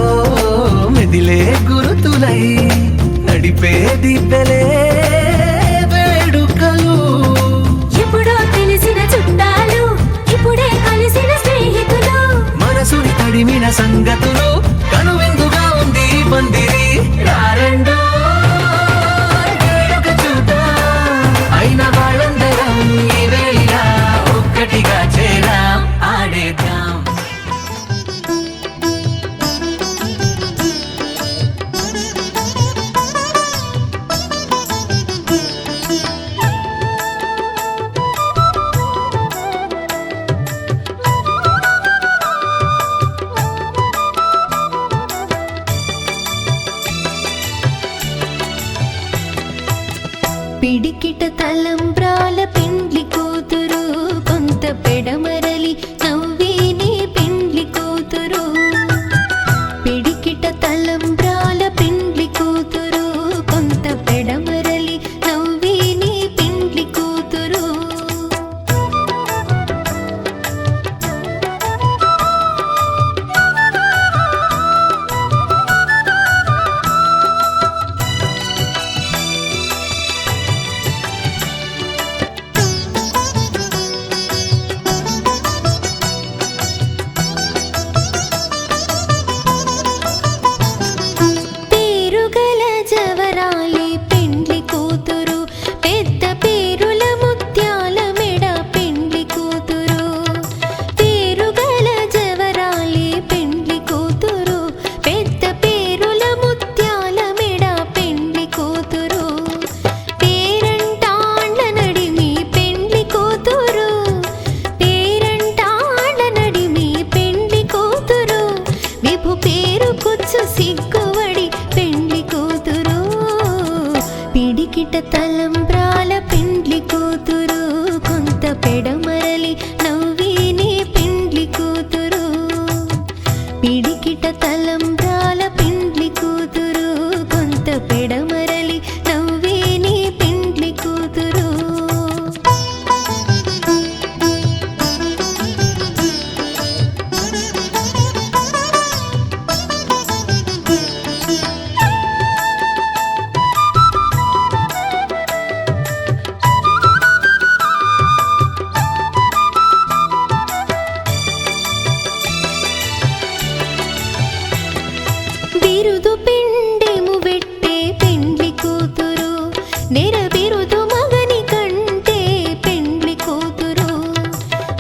మెదిలే గురుతులై నడిపే దిబ్బెలే వేడుకలు. ఎప్పుడో తెలిసిన చుట్టాలు ఇప్పుడే కలిసిన స్నేహితులు. మనసుని తడిమిన సంగతులు కనువిందుగా ఉంది ఈ పందిరి. రారండో వేడుక చూద్దాం అయిన వాళ్ళందరం ఈ వేళ ఒక్కటిగా చేరాం ఆడేద్దాం.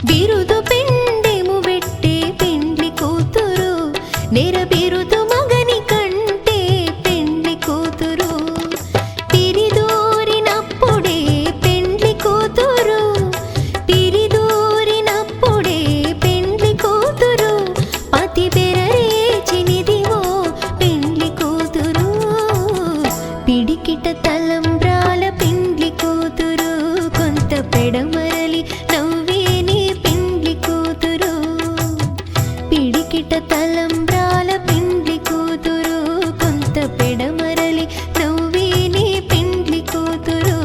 బిరుదు పెండెము పెట్టే పెండ్లి కూతురు నెర బిరుదు మగని కంటే పెండ్లి కూతురు పిరిదూరినప్పుడే పెండ్లి కూతురు పిరిదూరినప్పుడే పెండ్లి కూతురు పతి బెరరేచినిదివో పెండ్లి కూతురు పిడికిట తలంబ్రాల పెండ్లి కూతురు కొంత పెడమరలి నవ్వేని పెండ్లి కూతురు పిడికిట తలంబ్రాల పెండ్లి కూతురు కొంత పెడమరలి నవ్వేని పెండ్లి కూతురు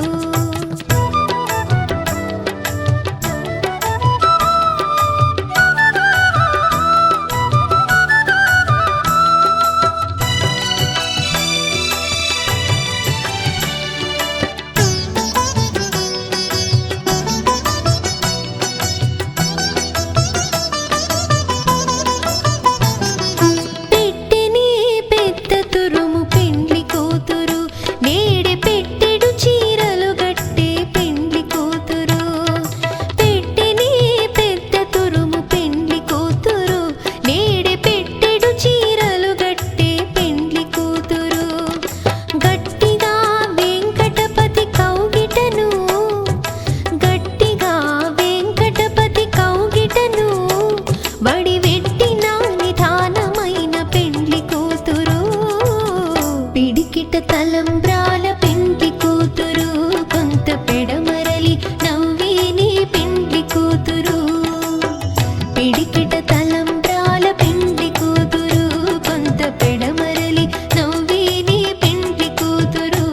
పెట్టెని పెద్ద తురుము పెండ్లి కూతురు నేడే పెట్టెడు చీరలు గట్టే పెండ్లి కూతురు పెట్టెని పెద్ద తురుము పెండ్లి కూతురు నేడే పెట్టెడు చీరలు గట్టే పెండ్లి కూతురు గట్టిగా వెంకటపతి కౌగిటను గట్టిగా వెంకటపతి కౌగిటను వడివెట్టిన నిధానమైన పెండ్లి కూతురు పిడికిట తలంబ్రాల పెండ్లి కూతురు కొంత పెడమరలి నవ్వేని పెండ్లి కూతురు పిడికిట తలంబ్రాల పెండ్లి కూతురు కొంత పెడమరలి నవ్వేని పెండ్లి కూతురు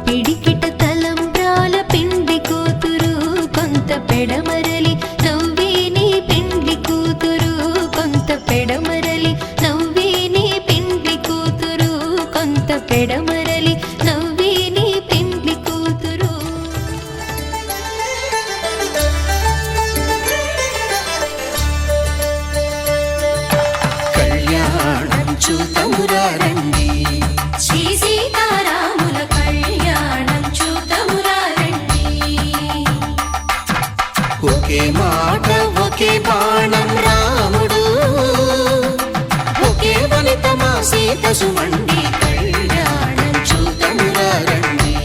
పిడికిట తలంబ్రాల పెండ్లి కూతురు కొంత పెడమరలి నవ్వేని పెండ్లి కూతురు కొంత పెడమరలి నవ్వేని పెండ్లి కూతురు కొంత పెడమరలి నవ్వేని పెండ్లి కూతురు కళ్యాణం చూతమురా రండి శ్రీ సీతారాముల కళ్యాణం చూతమురా రండి ఒకే మాట ఒకే బాణం రాముడు ఒకే వనిత మా సీత సుమండి కళ్యాణం చూతమురా రండి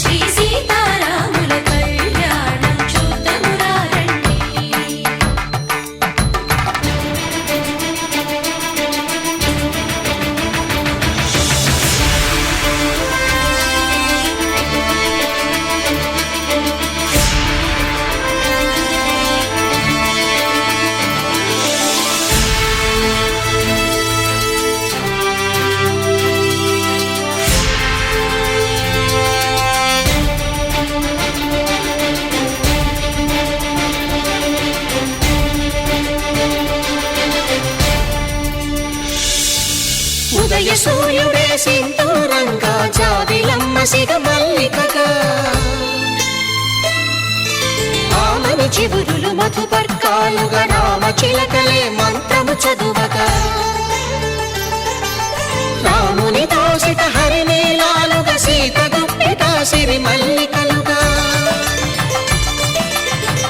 శ్రీ సీతారాముల కళ్యాణం చూతమురా రండి ఉదయ సూర్యుడే సింధూరంగా జాబిలమ్మ సిగ మల్లికగా ఆమని చివురులు మధుపర్కాలుగా రామ చిలకలే మంత్రము చదువగా రాముని దోసిట హరినీలాలుగా సీత గుప్పిట సిరి మల్లికలుగా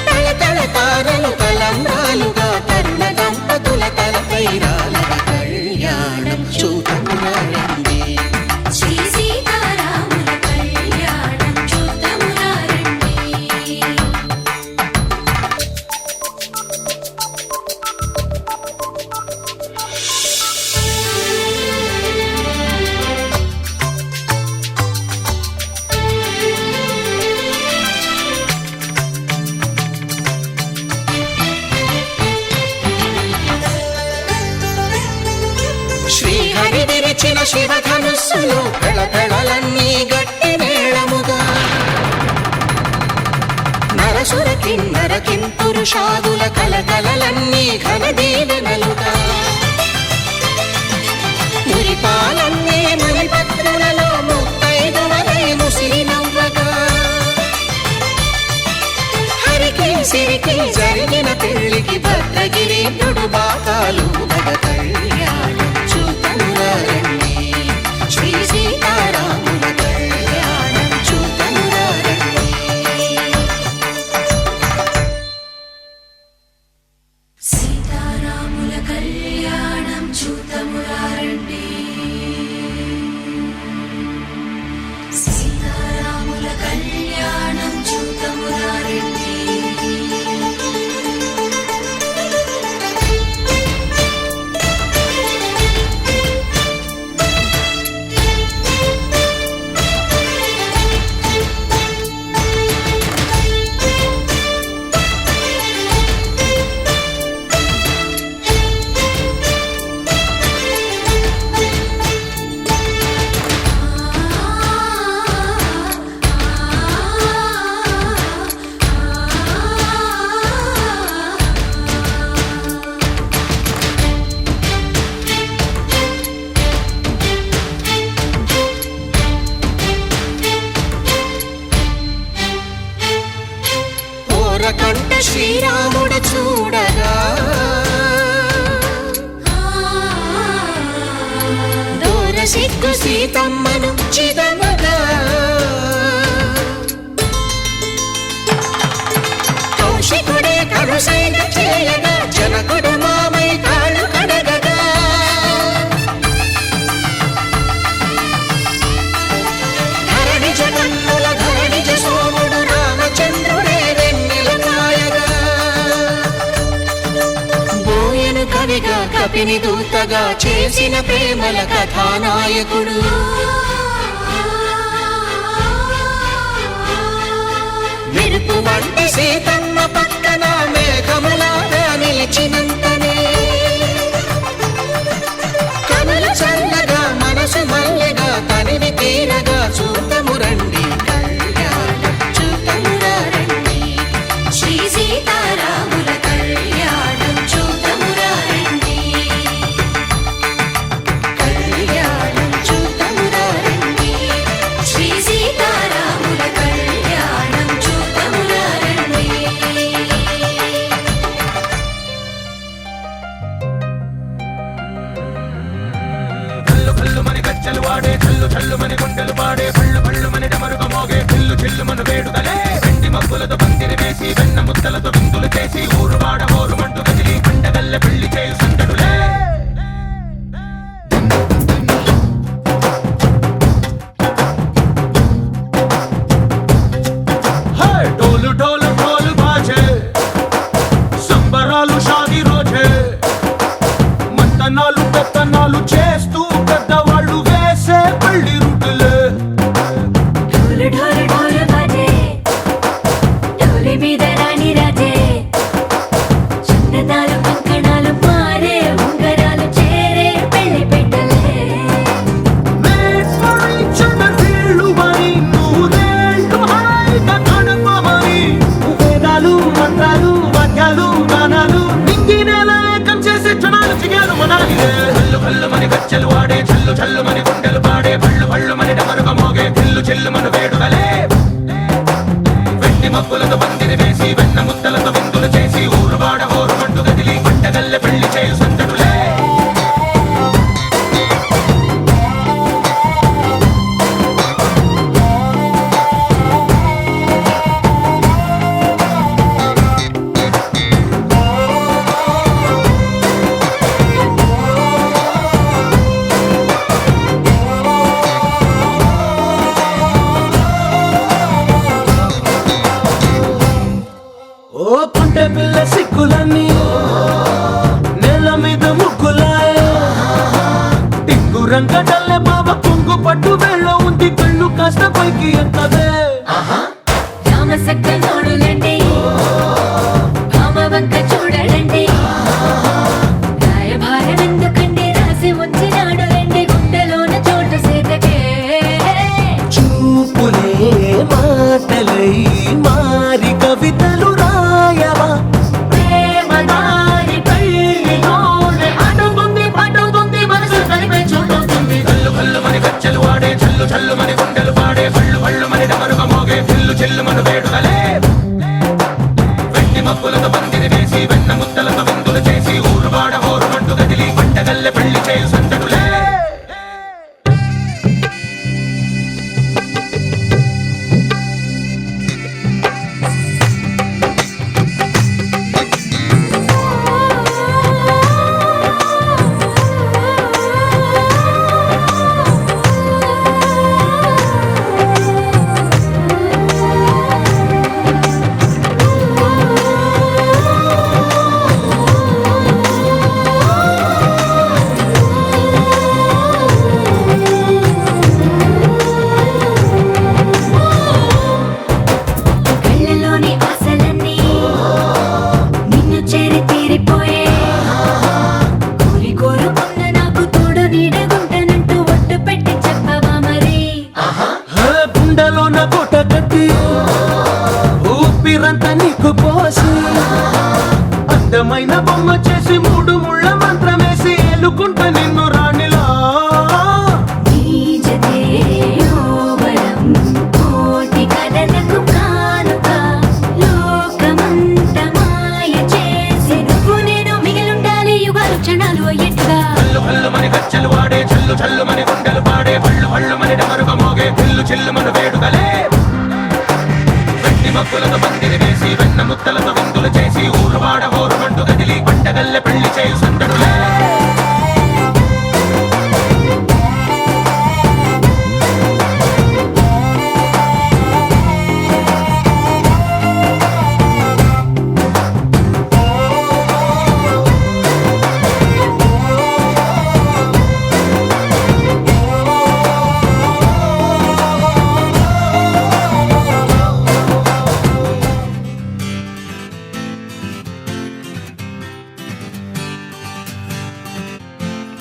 తళతళ తారలు తలంబ్రాలుగా తరుణ దంపతుల తలపై రాలగా కళ్యాణం చూతమురా రండి శ్రీ సీతారాముల కళ్యాణం చూతమురా రండి శ్రీహరి విరిచిన శివధనుస్సులు పెళపెళలన్నీ గట్టి మేళముగా నరసుర కిన్నర కింపురుషాదుల కలకలలన్నీ ఘన దీవెనలుగా మురిపాలన్నీ మణిపత్రులలో ముత్తైదువలై ముసిరి నవ్వగా హరికి సిరికి జరిగిన పెళ్లికి భద్రగిరీంద్రుడు బాకాలు మగ కళ్యాణం చూతమురా రండి శ్రీ సీతారాముల కళ్యాణం చూతమురా రండి శ్రీరాముడు చూడగా దూర సిగ్గు సీతమ్మను చిదమగా కౌశికుడే కరుసైన చేయగా జనకుడు మామై కాళ్ళు కడగగా ధరణిజ కన్నుల ధరణిజ సోముడు రామచంద్రుడే వెన్నెల కాయగా బోయను కవిగా కపిని దూతగా చేసిన ప్రేమల కథానాయకుడు మెరుపు వంటి సీతమ్మ పక్కన మేఘములాగా నిలిచినంతనే కనులు చల్లగా మనసు మల్లెగా తనివి తీరగా చూతము రండి కళ్యాణం చూతమురా రండి శ్రీ సీతారాముల కళ్యాణం చూతమురా రండి కళ్యాణం చూతమురా రండి శ్రీ సీతారాముల కళ్యాణం చూతమురా రండి కల్లు కల్లు మని గజ్జలు వాడే చల్లు చల్లు మని గుండెలు పాడే పళ్ళు పళ్ళు మని డమరుగ మోగే పిల్లు చిల్లు మను వేడుదలే వెండి మబ్బులతో పందిరి వేసి వెన్న ముద్దలతో విందులు చేసి ఊరు వాడ ఊరు మంటు కదిలి పండగల్లె పెళ్లి చేయు సందడులే డోలు డోలు డోలు బాజే సంబరాలు షాది రోజే మంతనాలు పెత్తనాలు చేస్తూ పెద్దవాళ్ళు వేసే పెళ్లి రుటులే ఢోలు ఢోలు ఢోలు బాజే ఢోలి మీద రాణి రాజే చందనాలు కంకణాలు మారే ఉంగరాలు చేరే పెళ్లి పెట్టలే Made for each other వీళ్ళుమని నూరేళ్ళు హాయిగా గడపమని వేదాలు మంత్రాలు వాక్యాలు గానాలు నింగినేల ఏకం చేసే క్షణాలు చిగాలు మనాలిలే కల్లు కల్లు మని గజ్జలు వాడే చల్లు చల్లు మని గుండెలు పాడే పళ్ళు పళ్ళు మని డమరుగ మోగే పిల్లు చిల్లు మను వేడుదలే వెండి మబ్బులతో పందిరి వేసి వెన్న ముద్దలతో విందులు చేసి ఊరు వాడ ఊరు మంటు గదిలి పంటగల్లె పెళ్లి చేయు సందడులే ఓ పుంటె పిల్ల సిక్కులన్నీ నేల మీద ముగ్గులాయ టింగు రంగడల్లె బాబ కొంగు పట్టు వెళ్ళ ఉంది కళ్ళు కాస్త పైకి ఎత్తదే రామ సక్క నోడులండి భామ వంక చూడలండి రాయభారం ఎందుకండి రాసి ఉంచినాడు రండి గుండెలోన చోటు సీతకే చూపులే మాటలై మారి కవితలు రాయవా ప్రేమ దారి పెళ్లిలోనే అడుగుంది పడుతుంది మనసు కలిపే చూడుతుంది కల్లు కల్లు మని గజ్జలు వాడే చల్లు చల్లు మని గుండెలు పాడే పళ్ళు పళ్ళు మని డమరుగ మోగే పిల్లు చిల్లు మను వేడుదలే వెండి మబ్బులతో పందిరి వేసి వెన్న ముద్దలతో విందులు చేసి ఊరు వాడ ఊరు మంటు గదిలి పంటగల్లె పెళ్లి చేయు సందడులే ఊపిరంతా నీకు పోసి అందమైన బొమ్మ చేసి మూడు ముళ్ళ మంత్రమేసి ఎలుకుంటా నిన్ను రాణిలా కోటి కథలకు కానుక లోకమంత పూజలు చేసి ఊరువాడ హోరుమంటూ కదిలి పంటగల్లె పెళ్లి చేయు సందడులే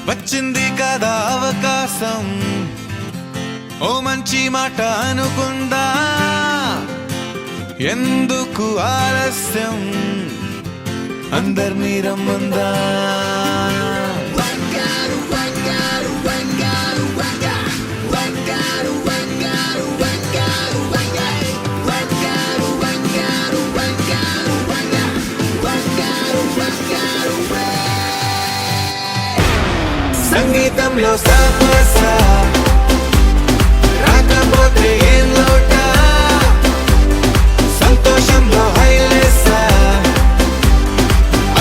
వచ్చింది కదా అవకాశం, ఓ మంచి మాట అనుకుందా, ఎందుకు ఆలస్యం, అందర్నీ రమ్మందా. సంగీతంలో సాపస రాకపోతే ఏం లోట, సంతోషంలో హైలేస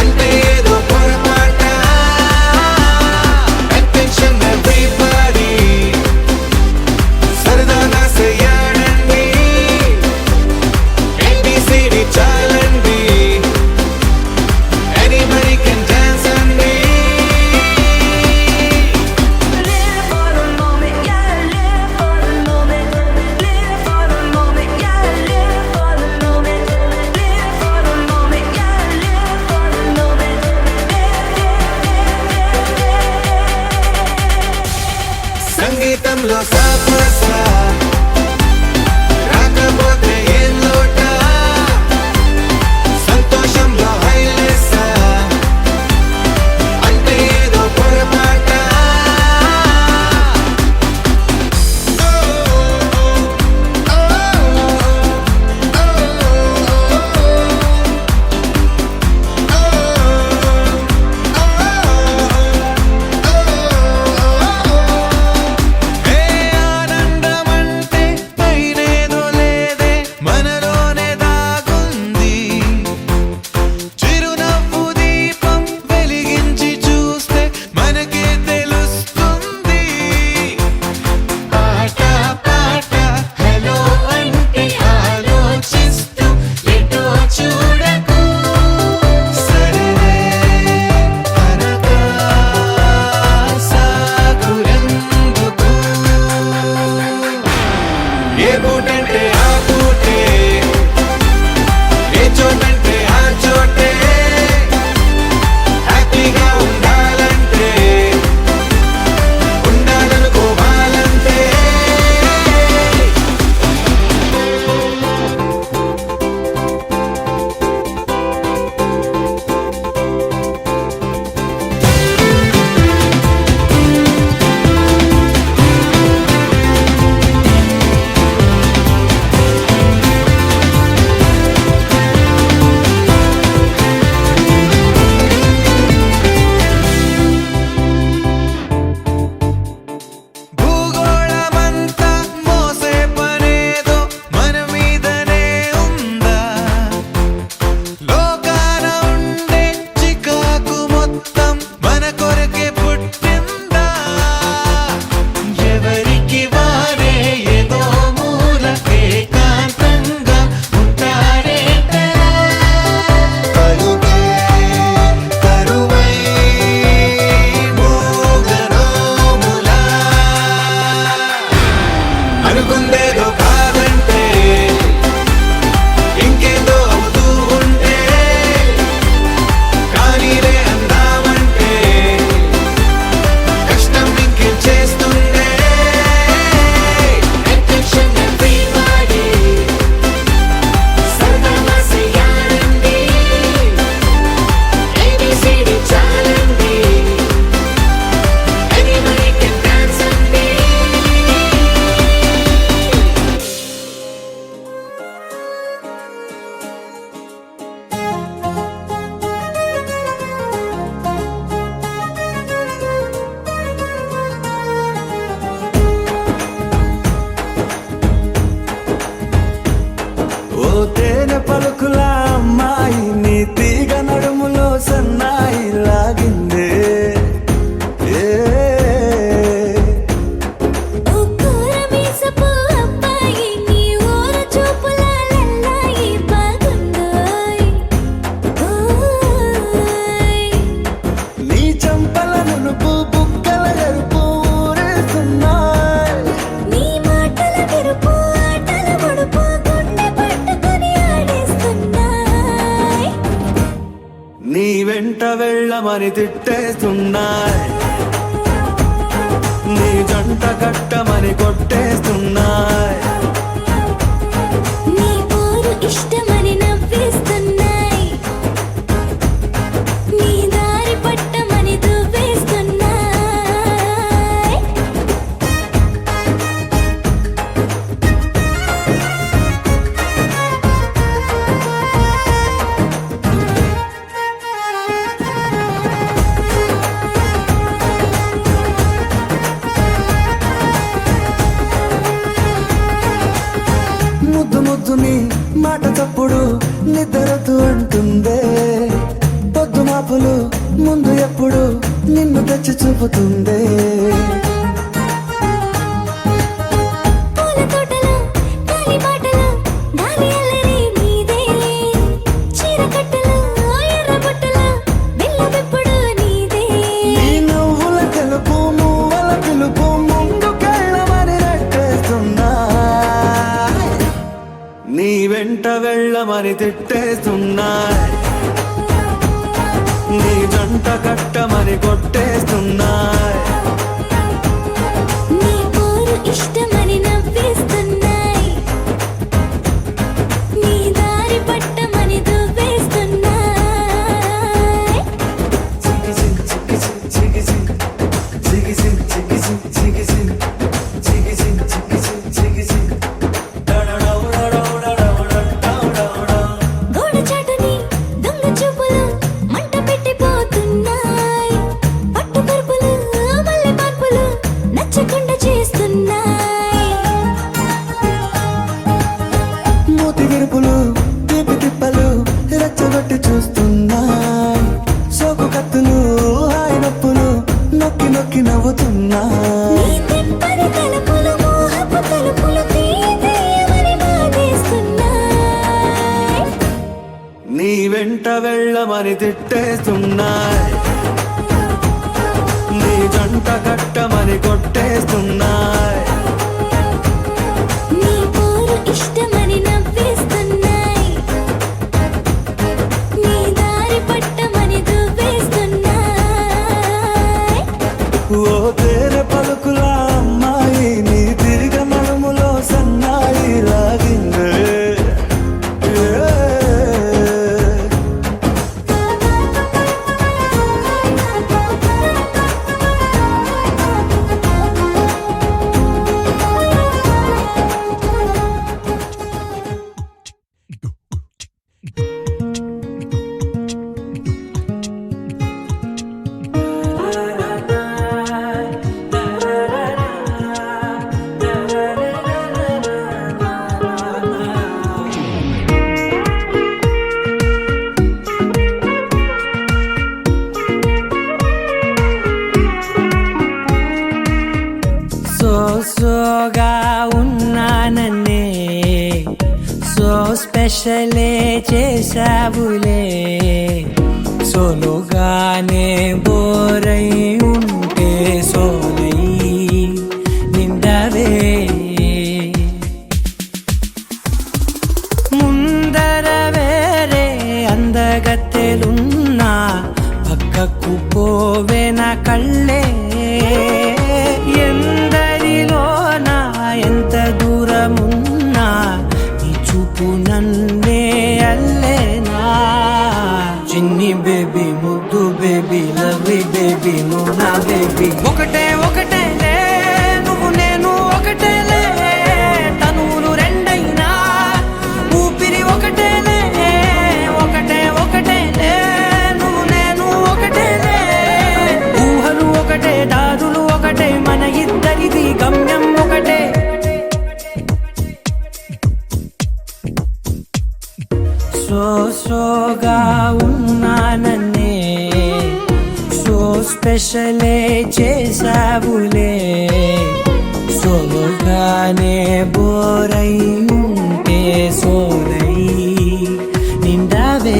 అంటే ఏదో పొరపాట. అటెన్షన్ ఎవ్రీబడీ సరదాగా చేయాలండి, ABCD చాలండి, anybody can dance అండి. సంగీతంలో సాపస రాకపోతే ఏం లోట, సంతోషంలో హైలేస అంటే ఏదో పొరపాట. నీ వెంట వెళ్ళమని తిట్టేస్తున్నాయి, నీ జంట కట్టమని కొట్టేస్తున్నాయి, నీ పోరు ఇష్టమని నవ్వేస్తున్నాయి, నీ దారి పట్టమని దువ్వేస్తున్నాయి. ముద్దు ముద్దుని మాట తప్పుడు నిద్రతు అంటుందే, పొద్దు మాపులు ముందు ఎప్పుడు నిన్ను తెచ్చి చూపుతుందే. పూల తోటలో గాలి బాటలో గాలి అల్లరి నీదేలే, చీర కట్టలో ఎర్ర బుట్టలో బెల్లమెప్పుడు నీదే. నీ నువ్వుల తెలుపు మువ్వల పిలుపు ముందుకెళ్ళమని నెట్టేస్తున్నా, నీ వెంట వెళ్ళమని తిట్టేస్తున్నాయి, నీ జంట కట్టమని కొట్టేస్తున్నాయి, నీ పోరు ఇష్టమని నవ్వేస్తున్నాయి, నీ దారి పట్టమని దువ్వేస్తున్నాయి. గోడ చాటుని దొంగ చూపులు మంట పెట్టిపోతున్నాయి, పట్టు పరుపులు మల్లె మార్పులు నచ్చకుండా చేస్తున్నాయి. మూతి విరుపులు తీపి తిప్పలు రెచ్చగొట్టి చూస్తున్నాయి, సోకు కత్తులు హాయి నొప్పులు నొక్కి నొక్కి నవ్వుతున్నాయి. నీ తెప్పని తలుపులు మోహపు తలుపులు తీయమని బాధేస్తున్నాయి, నీ వెంట వెళ్ళమని తిట్టేస్తున్నాయి, నీ జంట కట్టమని కొట్టేస్తున్నాయి, నీ పోరు ఇష్టమని నవ్వేస్తున్నాయి, నీ దారి పట్టమని దువ్వేస్తున్నాయి. ఓ తేనె పలుకుల అమ్మాయి నీ తిరిగ నడుములో సన్నాయి లాగిందే. సోగా ఉన్నానన్నే సో స్పెషలే చేసావులే, సోలోగానే బోరై ఉంటే సోలై నిండవే. ముందర వేరే అందగత్తెలున్నా పక్కకు పోవే నా కళ్ళే, ఎందరిలోనా ఎంత దూరమున్నా నీ చూపు నన్నే అల్లేనా. చిన్ని బేబీ ముద్దు బేబీ లవ్లీ బేబీ నువ్వు నా బేబీ, ఒకటే ఒకటేలే నువ్వు నేను ఒకటేలే, తనువులు రెండైనా ఊపిరి ఒకటేలే, ఒకటే ఒకటేలే నువ్వు నేను ఒకటేలే, ఊహలు ఒకటే దాదులు ఒకటే మన ఇద్దరిది గమ్యం ఒకటే. సోగా ఉన్నానన్నే సో స్పెషలే చేసావులే, సోలోగానే బోరై ఉంటే సోలై నిండవే.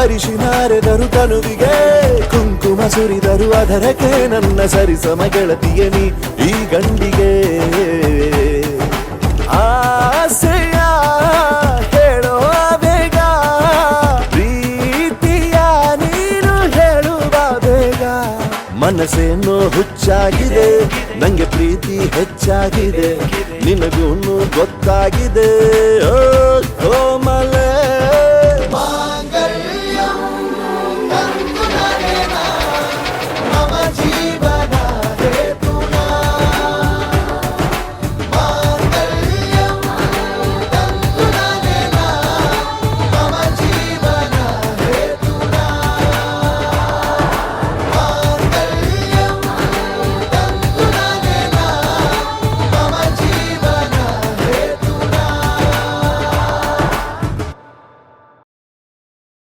ಅರಿಶಿನಾರೆದರು ತನುವಿಗೆ ಕುಂಕುಮ ಸುರಿದರು ಅದರಕ್ಕೆ ನನ್ನ ಸರಿಸಮ ಗೆಳತಿಯನಿ ಈ ಗಂಡಿಗೆ ಆಸೆಯ ಹೇಳೋ ಬೇಗ ಪ್ರೀತಿಯ ನೀನು ಹೇಳುವ ಬೇಗ ಮನಸ್ಸೇನೋ ಹುಚ್ಚಾಗಿದೆ ನಂಗೆ ಪ್ರೀತಿ ಹೆಚ್ಚಾಗಿದೆ ನಿನಗೂನು ಗೊತ್ತಾಗಿದೆ ಓ ಕೋಮಲೆ